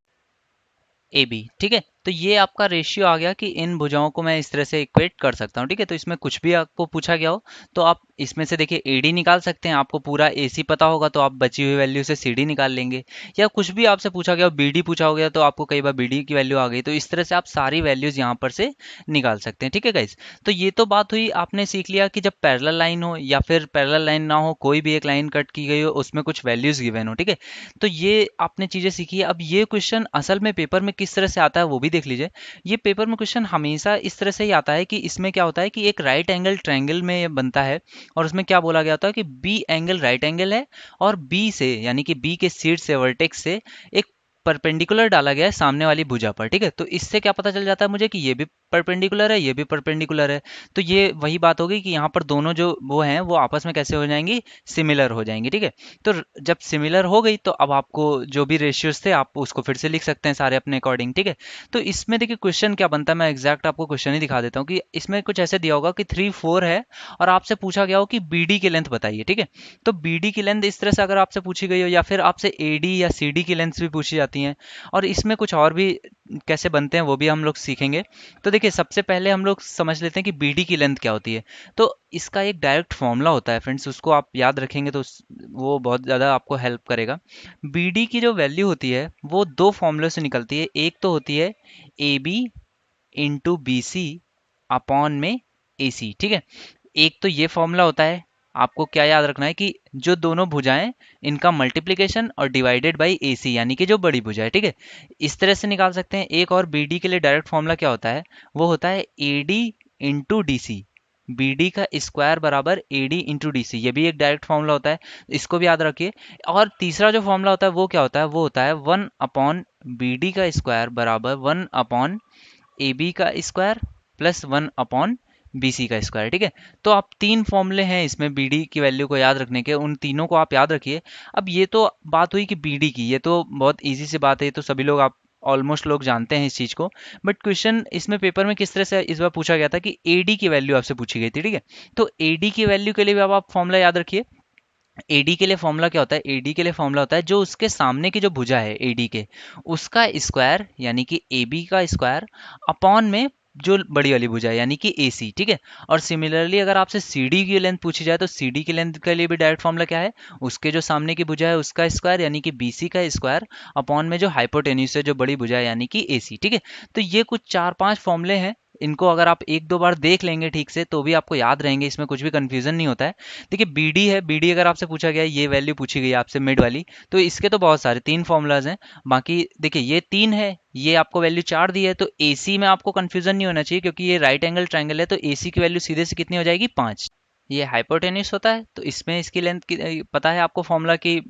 AB, ठीक है। तो ये आपका रेशियो आ गया कि इन भुजाओं को मैं इस तरह से इक्वेट कर सकता हूँ, ठीक है। तो इसमें कुछ भी आपको पूछा गया हो तो आप इसमें से देखिए AD निकाल सकते हैं। आपको पूरा AC पता होगा तो आप बची हुई वैल्यू से CD निकाल लेंगे, या कुछ भी आपसे पूछा गया हो, BD पूछा हो गया तो आपको कई बार BD की वैल्यू आ गई, तो इस तरह से आप सारी वैल्यूज यहाँ पर से निकाल सकते हैं, ठीक है गाइस। तो ये तो बात हुई, आपने सीख लिया कि जब पैरेलल लाइन हो या फिर पैरेलल लाइन ना हो, कोई भी एक लाइन कट की गई हो, उसमें कुछ वैल्यूज गिवन हो, ठीक है। तो ये आपने चीजें सीखी है। अब ये क्वेश्चन असल में पेपर में किस तरह से आता है वो भी देख लीजिए। ये पेपर में क्वेश्चन हमेशा इस तरह से ही आता है कि इसमें क्या होता है कि एक राइट एंगल ट्रायंगल में ये बनता है, और उसमें क्या बोला गया होता है कि बी एंगल राइट एंगल है, और बी से यानी कि बी के शीर्ष से वर्टेक्स से एक परपेंडिकुलर डाला गया है सामने वाली भुजा पर, ठीक है। तो इससे क्या पता चल जाता है मुझे कि ये भी परपेंडिकुलर है, ये भी परपेंडिकुलर है। तो ये वही बात होगी कि यहाँ पर दोनों जो वो हैं वो आपस में कैसे हो जाएंगी, सिमिलर हो जाएंगी, ठीक है। तो जब सिमिलर हो गई तो अब आपको जो भी रेशियोज थे आप उसको फिर से लिख सकते हैं सारे अपने अकॉर्डिंग, ठीक है। तो इसमें देखिए क्वेश्चन क्या बनता है, मैं एग्जैक्ट आपको क्वेश्चन ही दिखा देता हूँ कि इसमें कुछ ऐसे दिया होगा कि 3 4 है, और आपसे पूछा गया हो कि बीडी की लेंथ बताइए, ठीक है। तो बीडी की लेंथ इस तरह से अगर आपसे पूछी गई हो, या फिर आपसे एडी या सीडी की लेंथ भी पूछी जाती हैं, और इसमें कुछ और भी कैसे बनते हैं वो भी हम लोग सीखेंगे। तो देखिए सबसे पहले हम लोग समझ लेते हैं कि बीडी की लेंथ क्या होती है। तो इसका एक डायरेक्ट फॉर्मूला होता है फ्रेंड्स, उसको आप याद रखेंगे तो वो बहुत ज़्यादा आपको हेल्प करेगा। बीडी की जो वैल्यू होती है वो दो फॉर्मूले से निकलती है। एक तो होती है A B into B C upon में ए सी, ठीक है। एक तो ये फॉर्मूला होता है। आपको क्या याद रखना है कि जो दोनों भुजाएं, इनका मल्टीप्लिकेशन और डिवाइडेड बाई ए सी यानी कि जो बड़ी भुजा है, ठीक है। इस तरह से निकाल सकते हैं। एक और बी डी के लिए डायरेक्ट फॉर्मूला क्या होता है, वो होता है A D into D C. B D का स्क्वायर बराबर A D into D C, ये भी एक डायरेक्ट फॉर्मूला होता है, इसको भी याद रखिए। और तीसरा जो फॉर्मूला होता है वो क्या होता है, वो होता है 1/BD का स्क्वायर बराबर 1/AB का स्क्वायर प्लस 1/BC का स्क्वायर, ठीक है। तो आप तीन फॉर्मूले हैं इसमें बीडी की वैल्यू को याद रखने के, उन तीनों को आप याद रखिए। अब ये तो बात हुई कि बीडी की, ये तो बहुत इजी सी बात है, ये तो सभी लोग, आप ऑलमोस्ट लोग जानते हैं इस चीज़ को। बट क्वेश्चन इसमें पेपर में किस तरह से इस बार पूछा गया था कि एडी की वैल्यू आपसे पूछी गई थी, ठीक है। तो एडी की वैल्यू के लिए भी अब आप फॉर्मूला याद रखिए। एडी के लिए फॉर्मूला क्या होता है, एडी के लिए फॉर्मूला होता है जो उसके सामने की जो भुजा है एडी के, उसका स्क्वायर यानी कि ए बी का स्क्वायर अपॉन में जो बड़ी वाली भुजा है यानी कि ए सी, ठीक है। और सिमिलरली अगर आपसे सी डी की लेंथ पूछी जाए तो सी डी की लेंथ के लिए भी डायरेक्ट फॉर्मूला क्या है, उसके जो सामने की भुजा है उसका स्क्वायर यानी कि बी सी का स्क्वायर अपॉन में जो हाइपोटेन्यूज है जो बड़ी भुजा है यानी कि ए सी, ठीक है। तो ये कुछ 4 5 फॉर्मूले हैं, इनको अगर आप एक दो बार देख लेंगे ठीक से तो भी आपको याद रहेंगे, इसमें कुछ भी कंफ्यूजन नहीं होता है। देखिए बीडी है, बीडी अगर आपसे पूछा गया है, ये वैल्यू पूछी गई है आपसे मिड वाली, तो इसके तो बहुत सारे 3 फॉर्मूलाज हैं। बाकी देखिए ये 3 है, ये आपको वैल्यू 4 दी है, तो एसी में आपको कंफ्यूजन नहीं होना चाहिए क्योंकि ये राइट एंगल ट्राइंगल है, तो एसी की वैल्यू सीधे से कितनी हो जाएगी, 5। ये हाइपोटेन्यूस होता है, तो इसमें इसकी लेंथ पता है आपको फॉर्मूला की,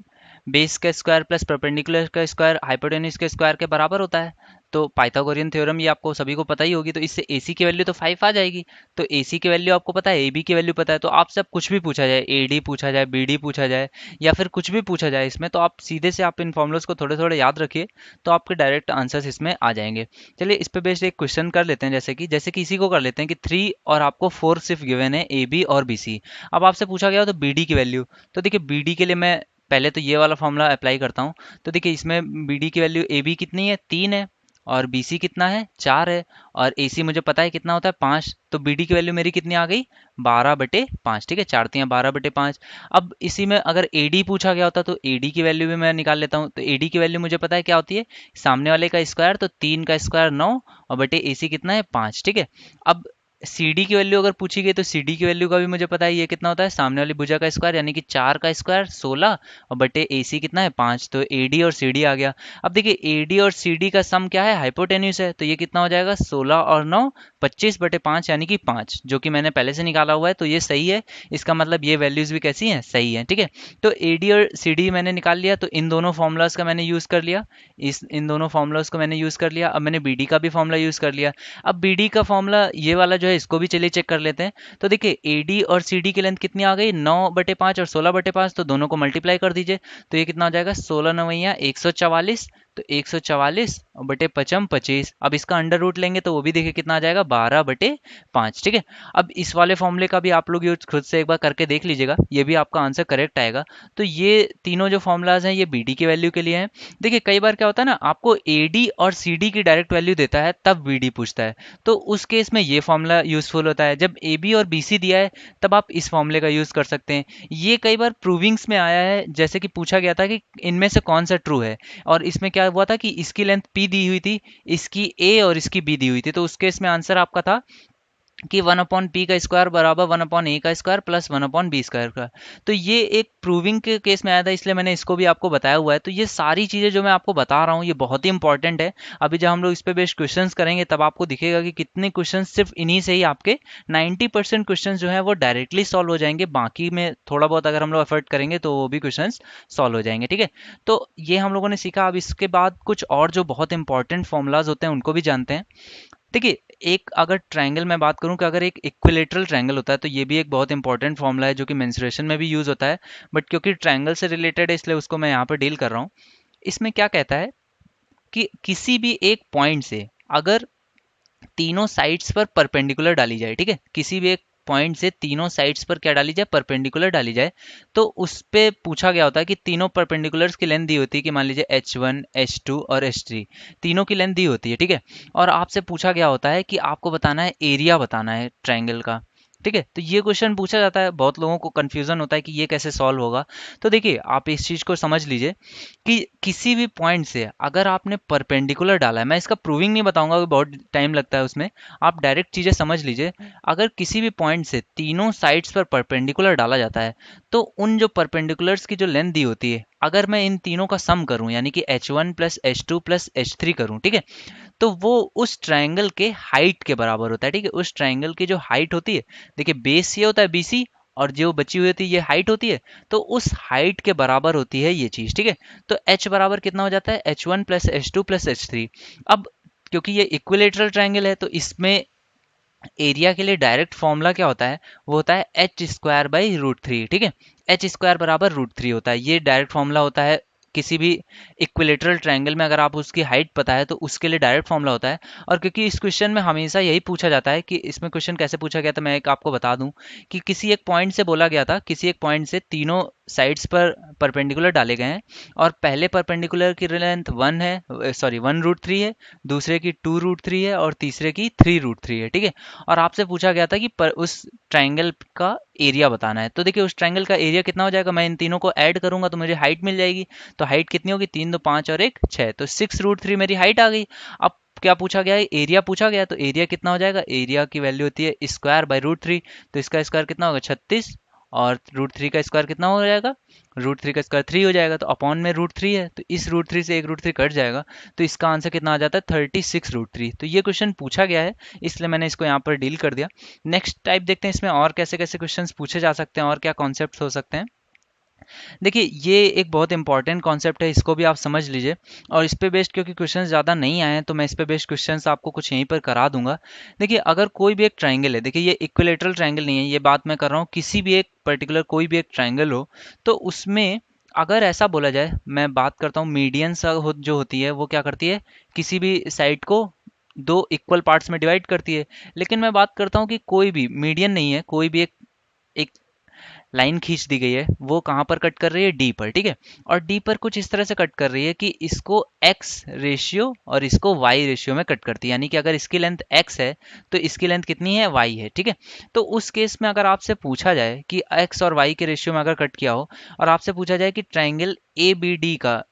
बेस का स्क्वायर प्लस परपेंडिकुलर का स्क्वायर हाइपोटेन्यूस के स्क्वायर के बराबर होता है। तो पाइथागोरियन थ्योरम ये आपको सभी को पता ही होगी, तो इससे एसी की वैल्यू तो 5 आ जाएगी। तो एसी की वैल्यू आपको पता है, ए बी की वैल्यू पता है, तो आपसे अब कुछ भी पूछा जाए, ए डी पूछा जाए, बी डी पूछा जाए, या फिर कुछ भी पूछा जाए इसमें, तो आप सीधे से आप इन फॉर्मुलाज को थोड़े थोड़े याद रखिए, तो आपके डायरेक्ट आंसर्स इसमें आ जाएंगे। चलिए इस पे बेस्ड एक क्वेश्चन कर लेते हैं, जैसे कि इसी को कर लेते हैं कि 3 और आपको 4 सिर्फ गिवन है, ए बी और बी सी। अब आपसे पूछा गया हो तो बी डी की वैल्यू, तो देखिए बी डी के लिए मैं पहले तो ये वाला फॉर्मूला अप्लाई करता हूँ। तो देखिए इसमें बी डी की वैल्यू ए बी कितनी है, 3 है, और बी सी कितना है, 4 है, और ए सी मुझे पता है कितना होता है, 5। तो बी डी की वैल्यू मेरी कितनी आ गई, 12/5, ठीक है, 4×3 12/5। अब इसी में अगर ए डी पूछा गया होता तो ए डी की वैल्यू भी मैं निकाल लेता हूँ। तो ए डी की वैल्यू मुझे पता है क्या होती है, सामने वाले का स्क्वायर, तो 3 का स्क्वायर 9, और बटे ए सी कितना है, 5, ठीक है। अब सी डी की वैल्यू अगर पूछी गई तो सी डी की वैल्यू का भी मुझे पता है, ये कितना होता है, सामने वाली भुजा का स्क्वायर यानी कि 4 का स्क्वायर 16, और बटे ए सी कितना है, 5। तो ए डी और सी डी आ गया। अब देखिए ए डी और सी डी का सम क्या है, हाइपोटेन्यूस है, तो ये कितना हो जाएगा, 16 और 9 25/5 यानी कि 5, जो कि मैंने पहले से निकाला हुआ है, तो ये सही है। इसका मतलब ये वैल्यूज भी कैसी हैं, सही है, ठीक है। तो ए डी और सी डी मैंने निकाल लिया, तो इन दोनों फॉर्मूलाज का मैंने यूज कर लिया, इन दोनों फॉर्मूलाज को मैंने यूज कर लिया। अब मैंने बी डी का भी फॉर्मूला यूज कर लिया। अब बी डी का फॉर्मूला ये वाला जो है, इसको भी चलिए चेक कर लेते हैं। तो देखिए ए डी और सी डी की लेंथ कितनी आ गई, 9/5 और 16/5, तो दोनों को मल्टीप्लाई कर दीजिए, तो ये कितना हो जाएगा, 16 9 144, तो 144 और बटे 5 25। अब इसका अंडर रूट लेंगे तो वो भी देखिए कितना आ जाएगा, 12/5, ठीक है। अब इस वाले फॉर्मूले का भी आप लोग यूज खुद से एक बार करके देख लीजिएगा, ये भी आपका आंसर करेक्ट आएगा। तो ये तीनों जो फॉर्मूलाज हैं ये बी डी की वैल्यू के लिए हैं। देखिए कई बार क्या होता है ना, आपको ए डी और सी डी की डायरेक्ट वैल्यू देता है तब बी डी पूछता है, तो उस केस में ये फॉर्मूला यूजफुल होता है। जब ए बी और बी सी दिया है तब आप इस फॉर्मूले का यूज कर सकते हैं। ये कई बार प्रूविंग्स में आया है, जैसे कि पूछा गया था कि इनमें से कौन सा ट्रू है, और इसमें क्या हुआ था कि इसकी लेंथ p दी हुई थी, इसकी a और इसकी b दी हुई थी, तो उस केस में आंसर आपका था कि 1/p² बराबर 1/a² प्लस 1/b² का। तो ये एक प्रूविंग के केस में आया था, इसलिए मैंने इसको भी आपको बताया हुआ है। तो ये सारी चीज़ें जो मैं आपको बता रहा हूँ ये बहुत ही इंपॉर्टेंट है। अभी जब हम लोग इस पे बेस्ड क्वेश्चंस करेंगे तब आपको दिखेगा कि कितने क्वेश्चंस सिर्फ इन्हीं से ही आपके 90% क्वेश्चंस जो है वो डायरेक्टली सॉल्व हो जाएंगे। बाकी में थोड़ा बहुत अगर हम लोग एफर्ट करेंगे तो वो भी क्वेश्चंस सॉल्व हो जाएंगे। ठीक है, तो ये हम लोगों ने सीखा। अब इसके बाद कुछ और जो बहुत इंपॉर्टेंट फॉर्मूलाज होते हैं उनको भी जानते हैं। देखिए, एक अगर ट्रायंगल मैं बात करूं कि अगर एक इक्विलेटरल ट्रायंगल होता है तो ये भी एक बहुत इंपॉर्टेंट फॉर्मूला है जो कि मेंसुरेशन में भी यूज होता है। बट क्योंकि ट्रायंगल से रिलेटेड है इसलिए उसको मैं यहाँ पर डील कर रहा हूँ। इसमें क्या कहता है कि किसी भी एक पॉइंट से अगर तीनों साइड्स पर परपेंडिकुलर डाली जाए, ठीक है, किसी भी एक पॉइंट से तीनों साइड्स पर क्या डाली जाए, परपेंडिकुलर डाली जाए, तो उस पे पूछा गया होता है कि तीनों परपेंडिकुलर्स की लेंथ दी होती है कि मान लीजिए h1 h2 और h3, तीनों की लेंथ दी होती है। ठीक है, और आपसे पूछा गया होता है कि आपको बताना है एरिया, बताना है ट्रायंगल का। ठीक है, तो ये क्वेश्चन पूछा जाता है, बहुत लोगों को कंफ्यूजन होता है कि ये कैसे सॉल्व होगा। तो देखिए, आप इस चीज को समझ लीजिए कि किसी भी पॉइंट से अगर आपने परपेंडिकुलर डाला है, मैं इसका प्रूविंग नहीं बताऊंगा क्योंकि बहुत टाइम लगता है उसमें, आप डायरेक्ट चीजें समझ लीजिए। अगर किसी भी पॉइंट से तीनों साइड्स पर परपेंडिकुलर डाला जाता है तो उन जो परपेंडिकुलर्स की जो लेंथ दी होती है, अगर मैं इन तीनों का सम करूं यानी कि h1 plus h2 plus h3 करूं, ठीक है, तो वो उस ट्रायंगल के हाइट के बराबर होता है। ठीक है, उस ट्रायंगल की जो हाइट होती है, देखिए बेस ये होता है BC और जो बची हुई होती है ये हाइट होती है, तो उस हाइट के बराबर होती है ये चीज। ठीक है, तो h बराबर कितना हो जाता है, h1 plus h2 plus h3। अब क्योंकि ये इक्विलेटरल ट्रायंगल है तो इसमें एरिया के लिए डायरेक्ट फॉर्मूला क्या होता है, वो होता है h² / √3। ठीक है, h² बराबर √3 होता है, ये डायरेक्ट फॉर्मूला होता है किसी भी इक्विलेटरल ट्रायंगल में। अगर आप उसकी हाइट पता है तो उसके लिए डायरेक्ट फॉर्मूला होता है। और क्योंकि इस क्वेश्चन में हमेशा यही पूछा जाता है कि इसमें क्वेश्चन कैसे पूछा गया था, मैं एक आपको बता दूं कि किसी एक पॉइंट से बोला गया था, किसी एक पॉइंट से तीनों साइड्स पर परपेंडिकुलर डाले गए हैं और पहले परपेंडिकुलर की लेंथ 1 है, सॉरी 1√3 है, दूसरे की 2√3 है और तीसरे की 3√3 है। ठीक है, और आपसे पूछा गया था कि उस ट्रायंगल का एरिया बताना है। तो देखिए, उस ट्रायंगल का एरिया कितना हो जाएगा, मैं इन तीनों को ऐड करूंगा तो मुझे हाइट मिल जाएगी। तो हाइट कितनी होगी, 3 2 5 और 1 6, तो 6√3 मेरी हाइट आ गई। अब क्या पूछा गया है, एरिया पूछा गया है, तो एरिया कितना हो जाएगा, एरिया की वैल्यू होती है स्क्वायर / √3, तो इसका स्क्वायर कितना होगा 36, और √3 का स्क्वायर कितना हो जाएगा, √3 का स्क्वायर 3 हो जाएगा, तो अपॉन में √3 है तो इस √3 से एक √3 कट जाएगा, तो इसका आंसर कितना आ जाता है 36√3। तो ये क्वेश्चन पूछा गया है इसलिए मैंने इसको यहाँ पर डील कर दिया। नेक्स्ट टाइप देखते हैं इसमें और कैसे कैसे क्वेश्चंस पूछे जा सकते हैं और क्या कॉन्सेप्ट्स हो सकते हैं। देखिए, ये एक बहुत इंपॉर्टेंट कॉन्सेप्ट है, इसको भी आप समझ लीजिए। और इस पे बेस्ड क्योंकि क्वेश्चन ज़्यादा नहीं आए हैं तो मैं इस पे बेस्ड क्वेश्चंस आपको कुछ यहीं पर करा दूंगा। देखिए, अगर कोई भी एक ट्राइंगल है, देखिए ये इक्विलेटरल ट्राइंगल नहीं है, ये बात मैं कर रहा हूँ किसी भी एक पर्टिकुलर कोई भी एक ट्राइंगल हो, तो उसमें अगर ऐसा बोला जाए, मैं बात करता हूँ मीडियन जो होती है वो क्या करती है, किसी भी साइड को दो इक्वल पार्ट्स में डिवाइड करती है। लेकिन मैं बात करता हूँ कि कोई भी मीडियन नहीं है, कोई भी एक लाइन खींच दी गई है, वो कहाँ पर कट कर रही है, डी पर। ठीक है, और डी पर कुछ इस तरह से कट कर रही है कि इसको एक्स रेशियो और इसको वाई रेशियो में कट करती है, यानी कि अगर इसकी लेंथ एक्स है तो इसकी लेंथ कितनी है, वाई है। ठीक है, तो उस केस में अगर आपसे पूछा जाए कि एक्स और वाई के रेशियो में अगर कट किया हो और आपसे पूछा जाए कि ट्राइंगल ए बी डी का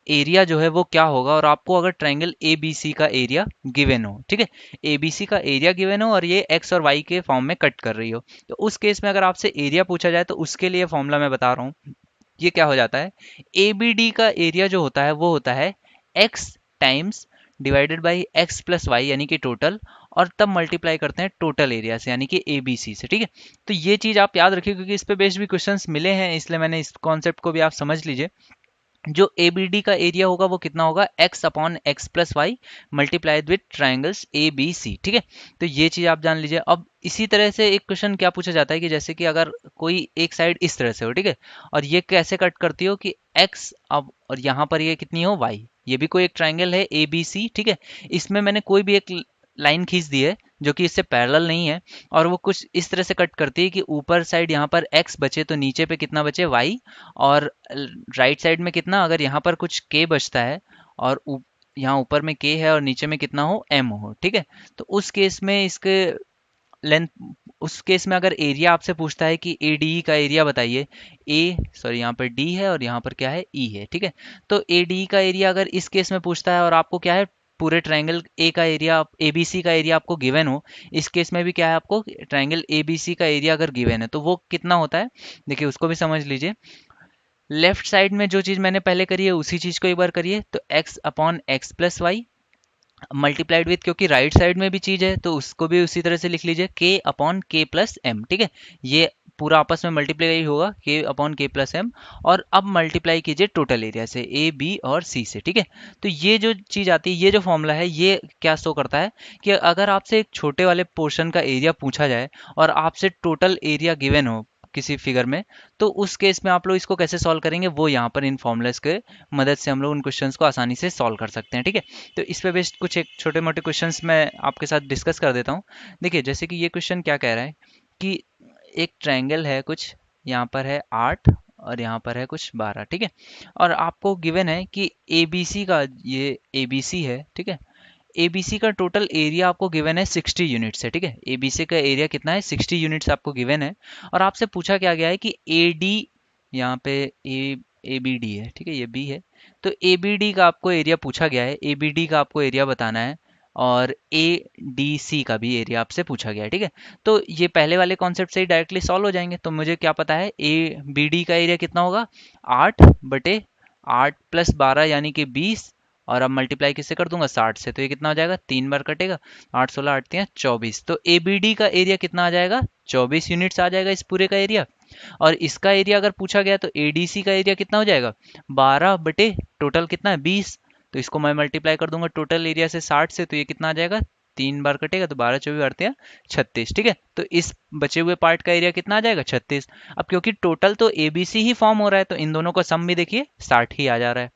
एरिया जो है वो क्या होगा, और आपको अगर ट्राइंगल ए बी सी का एरिया गिवन हो, ठीक है, ए बी सी का एरिया गिवन हो और ये एक्स और वाई के फॉर्म में कट कर रही हो, तो उस केस में अगर आपसे एरिया पूछा जाए तो उसके लिए फॉर्मूला मैं बता रहा हूँ। ये क्या हो जाता है, ए बी डी का एरिया जो होता है वो होता है x times divided by x plus y यानी कि टोटल, और तब मल्टीप्लाई करते हैं टोटल एरिया से यानी कि ए बी सी से। ठीक है, तो ये चीज आप याद रखिए क्योंकि इस पे बेस्ड भी क्वेश्चंस मिले हैं, इसलिए मैंने इस कॉन्सेप्ट को भी आप समझ लीजिए। जो ए बी डी का एरिया होगा वो कितना होगा, x upon x plus y multiplied with triangles A B C. ठीक है, तो ये चीज आप जान लीजिए। अब इसी तरह से एक क्वेश्चन क्या पूछा जाता है कि जैसे कि अगर कोई एक साइड इस तरह से हो, ठीक है, और ये कैसे कट करती हो कि एक्स अब और यहाँ पर ये कितनी हो, वाई, ये भी कोई एक ट्राइंगल है ए बी सी। ठीक है, इसमें मैंने कोई भी एक लाइन खींच दी है जो कि इससे पैरेलल नहीं है, और वो कुछ इस तरह से कट करती है कि ऊपर साइड यहाँ पर x बचे तो नीचे पे कितना बचे, y, और राइट साइड में कितना, अगर यहाँ पर कुछ k बचता है और यहाँ ऊपर में k है और नीचे में कितना हो, m हो। ठीक है, तो उस केस में इसके लेंथ, उस केस में अगर एरिया आपसे पूछता है कि ए डी ई का एरिया बताइए, ए सॉरी यहाँ पर डी है और यहाँ पर क्या है, ई है। ठीक है, तो ए डी ई का एरिया अगर इस केस में पूछता है और आपको क्या है, पूरे ट्रायंगल ए का एरिया, ए बी सी का एरिया आपको गिवन हो, इस केस में भी क्या है, आपको ट्रायंगल ए बी सी का एरिया अगर गिवन है तो वो कितना होता है, देखिए उसको भी समझ लीजिए। लेफ्ट साइड में जो चीज़ मैंने पहले करी है उसी चीज़ को एक बार करिए, तो x upon x plus y multiplied with, क्योंकि राइट साइड में भी चीज़ है तो उसको भी उसी तरह से लिख लीजिए, k अपॉन के प्लस एम, ठीक है। ये पूरा आपस में मल्टीप्लाई होगा k अपॉन के प्लस एम, और अब मल्टीप्लाई कीजिए टोटल एरिया से, ए बी और सी से, ठीक है। तो ये जो चीज़ आती है, ये जो फॉर्मूला है, ये क्या शो करता है कि अगर आपसे एक छोटे वाले पोर्शन का एरिया पूछा जाए और आपसे टोटल एरिया गिवन हो किसी फिगर में, तो उस केस में आप लोग इसको कैसे सॉल्व करेंगे, वो यहाँ पर इन फॉर्मूलाज के मदद से हम लोग उन क्वेश्चंस को आसानी से सॉल्व कर सकते हैं, ठीक है। तो इस पे बेस्ड कुछ एक छोटे मोटे क्वेश्चंस मैं आपके साथ डिस्कस कर देता हूँ। देखिए जैसे कि ये क्वेश्चन क्या कह रहा है कि एक ट्रायंगल है कुछ, यहाँ पर है 8 और यहाँ पर है कुछ 12, ठीक है। और आपको गिवन है कि ए बी सी का, ये ए बी सी है, ठीक है। एबीसी का टोटल एरिया आपको गिवन है 60 यूनिट्स है, ठीक है। एबीसी का एरिया कितना है, 60 यूनिट्स आपको गिवन है। और आपसे पूछा क्या गया है कि ए डी, यहाँ पे ए बी डी है, ठीक है, ये बी है, तो ए बी डी का आपको एरिया पूछा गया है, ए बी डी का आपको एरिया बताना है, और ए डी सी का भी एरिया आपसे पूछा गया है, ठीक है। तो ये पहले वाले कॉन्सेप्ट से ही डायरेक्टली सॉल्व हो जाएंगे। तो मुझे क्या पता है, ए बी डी का एरिया कितना होगा, 8 प्लस 12 यानी कि 20, और अब मल्टीप्लाई किससे कर दूंगा, 60 से, तो ये कितना हो जाएगा, 3 बार कटेगा, 8 16 8 3 24, तो ए बी डी का एरिया कितना आ जाएगा, 24 यूनिट्स आ जाएगा इस पूरे का एरिया। और इसका एरिया अगर पूछा गया तो ए डी सी का एरिया कितना हो जाएगा, 12 बटे टोटल कितना है 20, तो इसको मैं मल्टीप्लाई कर दूंगा टोटल एरिया से 60 से, तो ये कितना आ जाएगा, 3 बार कटेगा, तो 12 24 8 36, ठीक है। तो इस बचे हुए पार्ट का एरिया कितना आ जाएगा, 36। अब क्योंकि टोटल तो एबीसी ही फॉर्म हो रहा है, तो इन दोनों का सम भी देखिए 60 ही आ जा रहा है।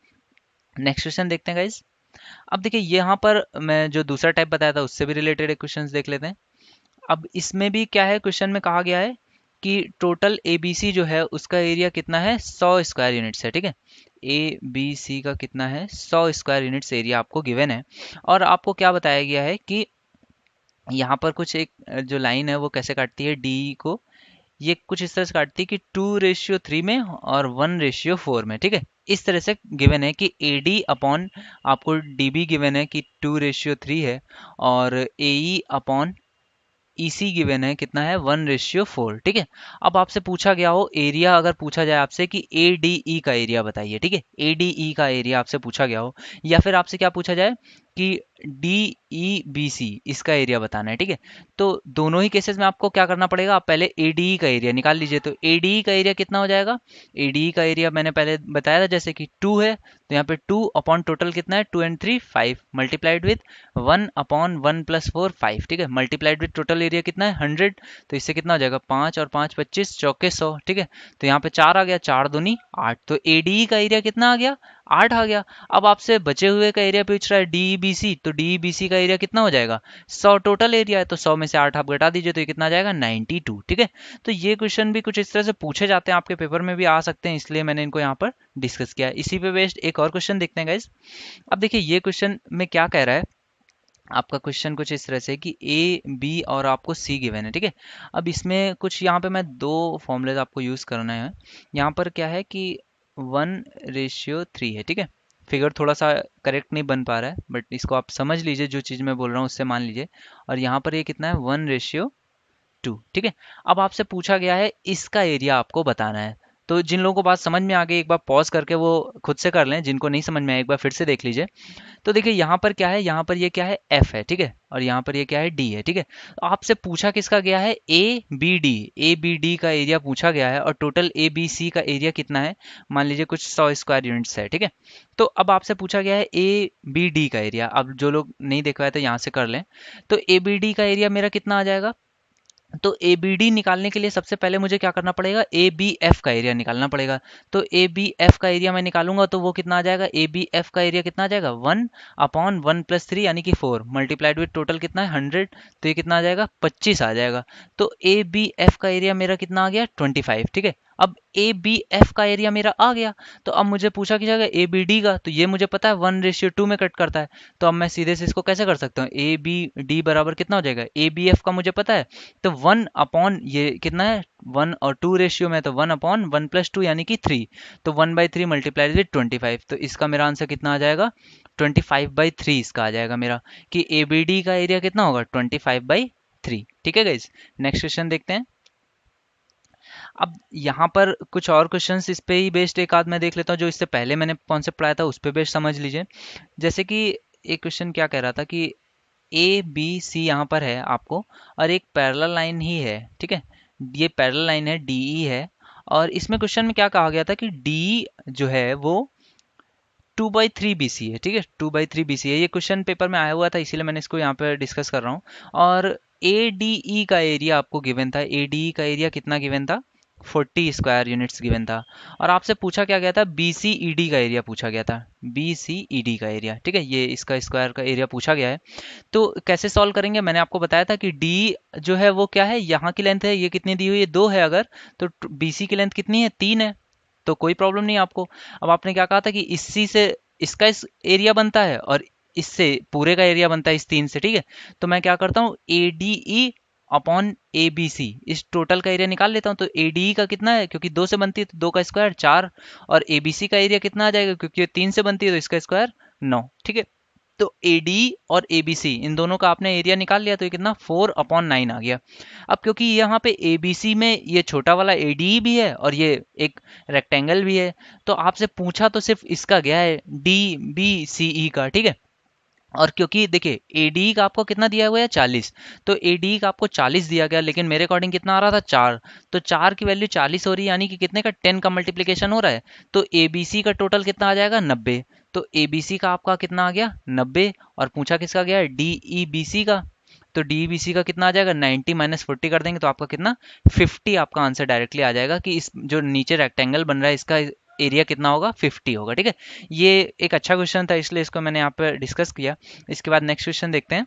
नेक्स्ट क्वेश्चन देखते हैं गाइज। अब देखिए यहाँ पर मैं जो दूसरा टाइप बताया था उससे भी रिलेटेड एक क्वेश्चन देख लेते हैं। अब इसमें भी क्या है, क्वेश्चन में कहा गया है कि टोटल ए बी सी जो है उसका एरिया कितना है, 100 स्क्वायर यूनिट्स है, ठीक है। ए बी सी का कितना है, 100 स्क्वायर यूनिट्स एरिया आपको गिवन है। और आपको क्या बताया गया है कि यहाँ पर कुछ एक जो लाइन है वो कैसे काटती है डी को, ये कुछ इस तरह से काटती है कि 2:3 में और 1:4 में, ठीक है। इस तरह से गिवन है कि ए डी अपॉन, आपको डी बी गिवन है कि 2:3 है, और ए ई अपॉन ईसी गिवन है कितना है, 1:4, ठीक है। अब आपसे पूछा गया हो एरिया, अगर पूछा जाए आपसे कि ए डी ई का एरिया बताइए, ठीक है, ए डी ई का एरिया आपसे पूछा गया हो, या फिर आपसे क्या पूछा जाए कि डी ई बी सी इसका एरिया बताना है, ठीक है। तो दोनों ही केसेस में आपको क्या करना पड़ेगा, आप पहले ए डी ई का एरिया निकाल लीजिए। तो ए डी ई का एरिया कितना हो जाएगा, ए डी ई का एरिया मैंने पहले बताया था जैसे कि 2 है, तो यहाँ पे 2 अपॉन टोटल कितना है, 2 and 3 5 मल्टीप्लाइड विथ 1 अपॉन 1 + 4 5, ठीक है, मल्टीप्लाइड विथ टोटल एरिया कितना है 100, तो इससे कितना हो जाएगा 5 और 5 25 चौके 100, ठीक है। तो यहाँ पे 4 आ गया, 4 दूनी 8, तो एडीई का एरिया कितना आ गया, 8 आ गया। अब आपसे बचे हुए का एरिया पूछ रहा है डीईबीसी, तो डीईबीसी का एरिया कितना हो जाएगा, 100 टोटल एरिया है, तो 100 में से 8 आप घटा दीजिए, तो ये कितना आ जाएगा 92, ठीक है। तो ये क्वेश्चन भी कुछ इस तरह से पूछे जाते हैं, आपके पेपर में भी आ सकते हैं, इसलिए मैंने इनको यहाँ पर डिस्कस किया है। इसी पे बेस्ड एक और क्वेश्चन देखते हैं गाइज। अब देखिए ये क्वेश्चन में क्या कह रहा है, आपका क्वेश्चन कुछ इस तरह से कि ए बी और आपको सी गिवन है, ठीक है। अब इसमें कुछ यहाँ पे मैं दो फॉर्मूलेज आपको यूज़ करना है। यहाँ पर क्या है कि 1:3 है, ठीक है। फिगर थोड़ा सा करेक्ट नहीं बन पा रहा है, बट इसको आप समझ लीजिए, जो चीज़ मैं बोल रहा हूँ उससे मान लीजिए। और यहाँ पर ये कितना है 1:2, ठीक है। अब आपसे पूछा गया है इसका एरिया आपको बताना है। तो जिन लोगों को बात समझ में आ गई, एक बार पॉज करके वो खुद से कर लें, जिनको नहीं समझ में आया एक बार फिर से देख लीजिए। तो देखिए यहाँ पर क्या है, यहाँ पर ये क्या है एफ है, ठीक है, और यहाँ पर ये क्या है डी है, ठीक है। तो आपसे पूछा किसका गया है, ए बी डी का एरिया पूछा गया है, और टोटल ए बी सी का एरिया कितना है, मान लीजिए कुछ 100 स्क्वायर यूनिट्स है, ठीक है। तो अब आपसे पूछा गया है ए बी डी का एरिया। अब जो लोग नहीं देख पाए तो यहाँ से कर लें। तो ए बी डी का एरिया मेरा कितना आ जाएगा, तो ए बी डी निकालने के लिए सबसे पहले मुझे क्या करना पड़ेगा, ए बी एफ का एरिया निकालना पड़ेगा। तो ए बी एफ का एरिया मैं निकालूंगा तो वो कितना आ जाएगा, ए बी एफ का एरिया कितना आ जाएगा 1 अपॉन 1 + 3 यानी कि 4 मल्टीप्लाइड विथ टोटल कितना है 100, तो ये कितना आ जाएगा 25 आ जाएगा। तो ए बी एफ का एरिया मेरा कितना आ गया 25, ठीक है। अब ए बी एफ का एरिया मेरा आ गया। तो अब मुझे पूछा कि जाएगा ए बी डी का, तो ये मुझे पता है 1:2 में कट करता है। तो अब मैं सीधे से इसको कैसे कर सकता हूँ, ए बी डी बराबर कितना हो जाएगा, ए बी एफ का मुझे पता है, तो 1 अपॉन ये कितना है 1 और 2 रेशियो में, तो 1/1 + 2 यानी कि 3। तो 1/3 मल्टीप्लाइड विद 25, तो इसका मेरा आंसर कितना आ जाएगा 25/3 इसका आ जाएगा मेरा, कि ए बी डी का एरिया कितना होगा 25/3। ठीक है गाइज, नेक्स्ट क्वेश्चन देखते हैं। अब यहाँ पर कुछ और क्वेश्चंस इस पे ही बेस्ड एक आध मैं देख लेता हूँ, जो इससे पहले मैंने कॉन्सेप्ट पढ़ाया था उस पे बेस्ड समझ लीजिए। जैसे कि एक क्वेश्चन क्या कह रहा था कि ए बी सी यहाँ पर है आपको, और एक पैरेलल लाइन ही है, ठीक है, ये पैरेलल लाइन है डी ई है। और इसमें क्वेश्चन में क्या कहा गया था कि डी जो है वो 2/3 बी सी है, ठीक है, 2/3 बी सी है। ये क्वेश्चन पेपर में आया हुआ था, इसीलिए मैंने इसको यहाँ पे डिस्कस कर रहा हूँ। और ए डी ई का एरिया आपको गिवन था, ए डी ई का एरिया कितना गिवन था 40 स्क्वायर यूनिट्स गिवन था। और आपसे पूछा क्या गया था, बी सी ई डी का एरिया पूछा गया था, बी सी ई डी का एरिया, ठीक है, ये इसका स्क्वायर का एरिया पूछा गया है। तो कैसे सॉल्व करेंगे, मैंने आपको बताया था कि डी जो है वो क्या है, यहाँ की लेंथ है, ये कितनी दी हुई है 2 है अगर, तो बी सी की लेंथ कितनी है 3 है, तो कोई प्रॉब्लम नहीं आपको। अब आपने क्या कहा था कि इसी से इसका इस एरिया बनता है, और इससे पूरे का एरिया बनता है इस 3 से, ठीक है। तो मैं क्या करता हूँ A D E upon A B C, इस टोटल का एरिया निकाल लेता हूँ। तो ए डी ई का कितना है, क्योंकि 2 से बनती है तो 2 का स्क्वायर 4, और ए बी सी का एरिया कितना आ जाएगा, क्योंकि ये 3 से बनती है तो इसका स्क्वायर 9, ठीक है। तो ए डी और ए बी सी इन दोनों का आपने एरिया निकाल लिया, तो ये कितना 4/9 आ गया। अब क्योंकि यहाँ पे ए बी सी में ये छोटा वाला ए डी भी है और ये एक रेक्टेंगल भी है, तो आपसे पूछा तो सिर्फ इसका गया है डी बी सी ई का, ठीक है। और क्योंकि देखिए एडी का आपको कितना दिया हुआ है 40, तो एडी का आपको 40 दिया गया, लेकिन मेरे अकॉर्डिंग कितना आ रहा था 4, तो 4 की वैल्यू 40 हो रही है, यानी कि कितने का 10 का मल्टीप्लिकेशन हो रहा है। तो एबीसी का टोटल कितना आ जाएगा 90, तो एबीसी का आपका कितना आ गया 90, और पूछा किसका गया है डी ई बी सी का, तो डी बी सी का कितना आ जाएगा 90 माइनस 40 कर देंगे तो आपका कितना 50 आपका आंसर डायरेक्टली आ जाएगा, कि इस जो नीचे रेक्टेंगल बन रहा है इसका एरिया कितना होगा 50 होगा, ठीक है। ये एक अच्छा क्वेश्चन था, इसलिए इसको मैंने यहाँ पे डिस्कस किया। इसके बाद नेक्स्ट क्वेश्चन देखते हैं।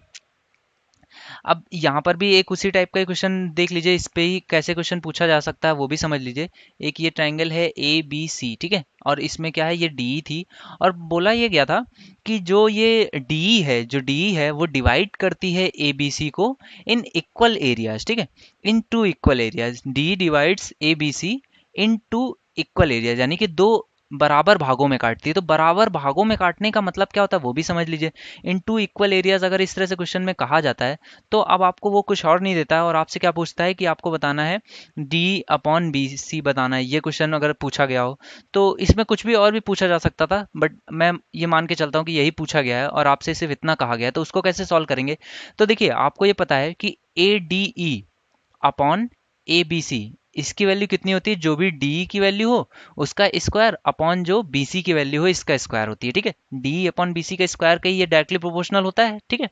अब यहाँ पर भी एक उसी टाइप का क्वेश्चन देख लीजिए, इस पे ही कैसे क्वेश्चन पूछा जा सकता है वो भी समझ लीजिए। एक ये ट्रायंगल है ए बी सी, ठीक है, और इसमें क्या है ये डी थी, और बोला ये गया था कि जो ये डी है, जो डी है वो डिवाइड करती है ए बी सी को इन इक्वल एरियाज, ठीक है, in 2 equal areas, D divides A B C in 2 equal areas, यानी कि 2 बराबर भागों में काटती है। तो बराबर भागों में काटने का मतलब क्या होता है वो भी समझ लीजिए। इन 2 इक्वल एरियाज अगर इस तरह से क्वेश्चन में कहा जाता है, तो अब आपको वो कुछ और नहीं देता है, और आपसे क्या पूछता है कि आपको बताना है डी अपॉन बी सी बताना है। ये क्वेश्चन अगर पूछा गया हो तो इसमें कुछ भी और भी पूछा जा सकता था, बट मैं ये मान के चलता हूँ कि यही पूछा गया है और आपसे सिर्फ इतना कहा गया है, तो उसको कैसे सॉल्व करेंगे। तो देखिए आपको ये पता है कि A D E upon A B C, इसकी वैल्यू कितनी होती है, जो भी डी की वैल्यू हो उसका स्क्वायर अपॉन जो बी सी की वैल्यू हो इसका स्क्वायर होती है, ठीक है। डी अपॉन बी सी का स्क्वायर का ये डायरेक्टली प्रोपोर्शनल होता है, ठीक है।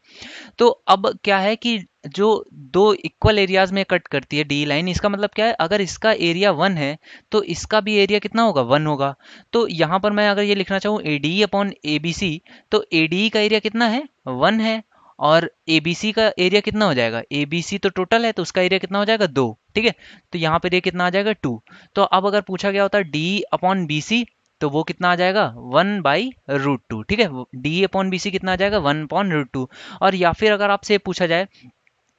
तो अब क्या है कि जो 2 इक्वल एरियाज में कट करती है डी लाइन, इसका मतलब क्या है, अगर इसका एरिया 1 है तो इसका भी एरिया कितना होगा 1 होगा। तो यहाँ पर मैं अगर ये लिखना चाहूँ A D upon A B C, तो ए डी का एरिया कितना है 1 है, और ए बी सी का एरिया कितना हो जाएगा, ए बी सी तो टोटल है तो उसका एरिया कितना हो जाएगा 2, ठीक है। तो यहाँ पर ये कितना आ जाएगा 2। तो अब अगर पूछा गया होता डी अपॉन बी सी, तो वो कितना आ जाएगा 1/√2, ठीक है। डी अपॉन बी सी कितना आ जाएगा 1/√2। और या फिर अगर आपसे पूछा जाए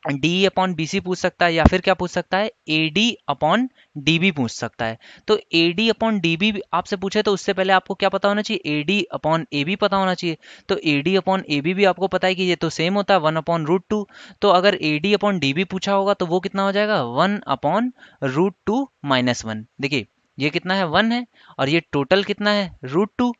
डी अपॉन बी सी पूछ सकता है, या फिर क्या पूछ सकता है A D upon D B पूछ सकता है। तो A D upon D B आपसे पूछे तो उससे पहले आपको क्या पता होना चाहिए, A D upon A B पता होना चाहिए। तो A D upon A B भी आपको पता है कि ये तो सेम होता है 1/√2। तो अगर A D upon D B पूछा होगा तो वो कितना हो जाएगा 1/√2 माइनस 1। देखिए ये कितना है 1 है, और ये टोटल कितना है √2,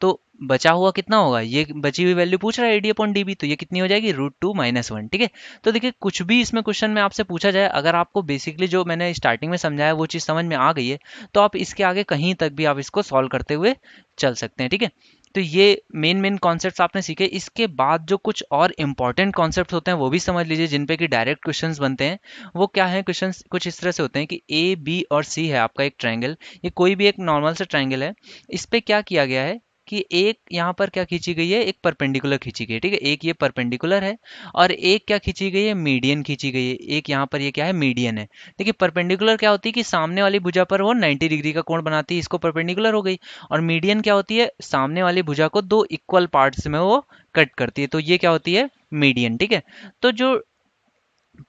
तो बचा हुआ कितना होगा, ये बची हुई वैल्यू पूछ रहा है एडी अपॉन डीबी, तो ये कितनी हो जाएगी √2 माइनस 1, ठीक है। तो देखिए कुछ भी इसमें क्वेश्चन में आपसे पूछा जाए, अगर आपको बेसिकली जो मैंने स्टार्टिंग में समझाया वो चीज़ समझ में आ गई है, तो आप इसके आगे कहीं तक भी आप इसको सॉल्व करते हुए चल सकते हैं, ठीक है। तो ये मेन कॉन्सेप्ट्स आपने सीखे। इसके बाद जो कुछ और इंपॉर्टेंट कॉन्सेप्ट्स होते हैं वो भी समझ लीजिए, जिन पे कि डायरेक्ट क्वेश्चंस बनते हैं। वो क्या है, क्वेश्चंस कुछ इस तरह से होते हैं कि ए बी और सी है आपका एक ट्रायंगल, ये कोई भी एक नॉर्मल सा ट्रायंगल है। इस पे क्या किया गया है कि एक यहाँ पर क्या खींची गई है, एक परपेंडिकुलर खींची गई है, ठीक है, एक ये परपेंडिकुलर है और एक क्या खींची गई है, मीडियन खींची गई है, एक यहाँ पर ये क्या है, मीडियन है। देखिए परपेंडिकुलर क्या होती है कि सामने वाली भुजा पर वो 90 डिग्री का कोण बनाती है, इसको परपेंडिकुलर हो गई। और मीडियन क्या होती है, सामने वाली भुजा को दो इक्वल पार्ट्स में वो कट करती है, तो ये क्या होती है, मीडियन, ठीक है। तो जो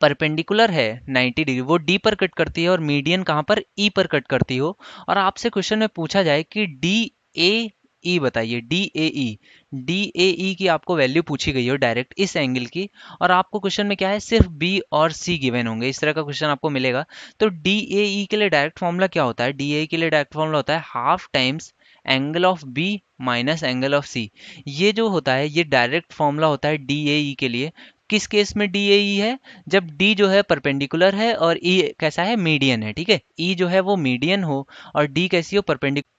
परपेंडिकुलर है 90 डिग्री वो डी पर कट करती है और मीडियन कहाँ पर, ई पर कट करती हो। और आपसे क्वेश्चन में पूछा जाए कि डी ए ई बताइए, डी ए ई की आपको वैल्यू पूछी गई हो डायरेक्ट इस एंगल की, और आपको क्वेश्चन में क्या है, सिर्फ बी और सी गिवन होंगे, इस तरह का क्वेश्चन आपको मिलेगा। तो डी ए ई के लिए डायरेक्ट फॉर्मूला क्या होता है, डी ए के लिए डायरेक्ट फॉर्मूला होता है half times angle of B minus angle of C. ये जो होता है ये डायरेक्ट फॉर्मूला होता है डी ए ई के लिए। किस केस में डी ए ई है, जब डी जो है परपेंडिकुलर है और ई कैसा है, मीडियन है, ठीक है, ई जो है वो मीडियन हो और डी कैसी हो, परपेंडिकुलर।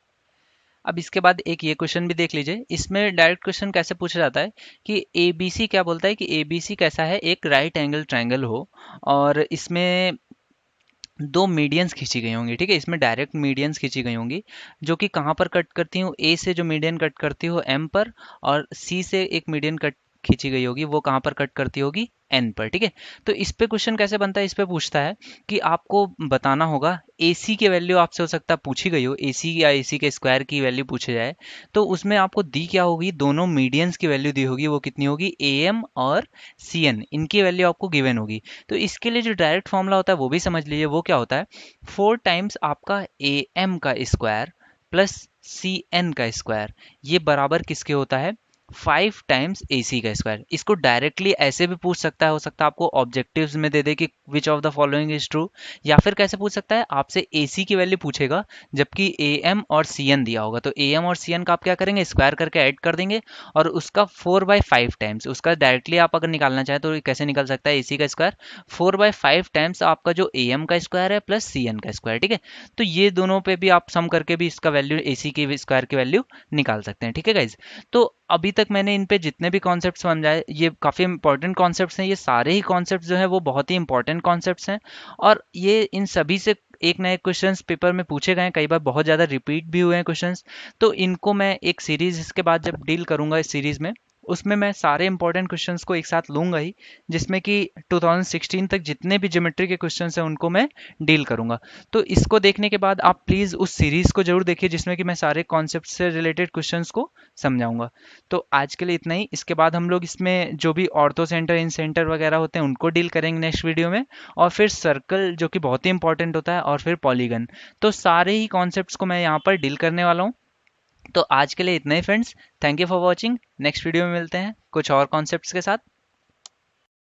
अब इसके बाद एक ये क्वेश्चन भी देख लीजिए, इसमें डायरेक्ट क्वेश्चन कैसे पूछा जाता है कि ए बी सी क्या बोलता है कि ए बी सी कैसा है, एक राइट एंगल ट्रायंगल हो और इसमें दो मीडियंस खींची गई होंगी, ठीक है, इसमें डायरेक्ट मीडियंस खींची गई होंगी जो कि कहाँ पर कट करती हूँ, ए से जो मीडियन कट करती हो एम पर, और सी से एक मीडियन कट खींची गई होगी वो कहाँ पर कट करती होगी, एन पर, ठीक है। तो इस पे क्वेश्चन कैसे बनता है, इस पे पूछता है कि आपको बताना होगा ए सी की वैल्यू, आपसे हो सकता है पूछी गई हो ए सी या ए सी के स्क्वायर की वैल्यू पूछे जाए, तो उसमें आपको दी क्या होगी, दोनों मीडियंस की वैल्यू दी होगी, वो कितनी होगी, ए एम और सी एन, इनकी वैल्यू आपको गिवन होगी। तो इसके लिए जो डायरेक्ट फॉर्मूला होता है वो भी समझ लीजिए, वो क्या होता है, 4 टाइम्स आपका ए एम का स्क्वायर प्लस सी एन का स्क्वायर, ये बराबर किसके होता है, 5 टाइम्स ए सी का स्क्वायर। इसको डायरेक्टली ऐसे भी पूछ सकता है, हो सकता है आपको ऑब्जेक्टिव्स में दे दे कि which of the following is true, या फिर कैसे पूछ सकता है, आपसे ए सी की वैल्यू पूछेगा जबकि ए एम और सी एन दिया होगा, तो ए एम और सी एन का आप क्या करेंगे, स्क्वायर करके ऐड कर देंगे और उसका 4/5 टाइम्स, उसका डायरेक्टली आप अगर निकालना चाहें तो कैसे निकल सकता है, ए सी का स्क्वायर 4/5 टाइम्स आपका जो ए एम का स्क्वायर है प्लस सी एन का स्क्वायर, ठीक है। तो ये दोनों पे भी आप सम करके भी इसका वैल्यू, ए सी के स्क्वायर की वैल्यू निकाल सकते हैं, ठीक है गाइज। तो अभी तक मैंने इन पे जितने भी कॉन्सेप्ट्स समझाए ये काफ़ी इंपॉर्टेंट कॉन्सेप्ट्स हैं, ये सारे ही कॉन्सेप्ट्स जो है वो बहुत ही इंपॉर्टेंट कॉन्सेप्ट्स हैं और ये इन सभी से एक नए क्वेश्चंस पेपर में पूछे गए हैं, कई बार बहुत ज़्यादा रिपीट भी हुए हैं क्वेश्चंस। तो इनको मैं एक सीरीज इसके बाद जब डील करूंगा इस सीरीज में, उसमें मैं सारे इंपॉर्टेंट क्वेश्चंस को एक साथ लूंगा ही, जिसमें कि 2016 तक जितने भी ज्योमेट्री के क्वेश्चंस हैं उनको मैं डील करूंगा। तो इसको देखने के बाद आप प्लीज़ उस सीरीज़ को जरूर देखिए जिसमें कि मैं सारे कॉन्सेप्ट से रिलेटेड क्वेश्चंस को समझाऊंगा। तो आज के लिए इतना ही, इसके बाद हम लोग इसमें जो भी ऑर्थो सेंटर, इन सेंटर वगैरह होते हैं उनको डील करेंगे नेक्स्ट वीडियो में, और फिर सर्कल जो कि बहुत ही इंपॉर्टेंट होता है, और फिर पॉलीगन। तो सारे ही कॉन्सेप्ट्स को मैं यहाँ पर डील करने वाला हूँ। तो आज के लिए इतना ही friends, thank you for watching, next video में मिलते हैं कुछ और कॉन्सेप्ट्स के साथ।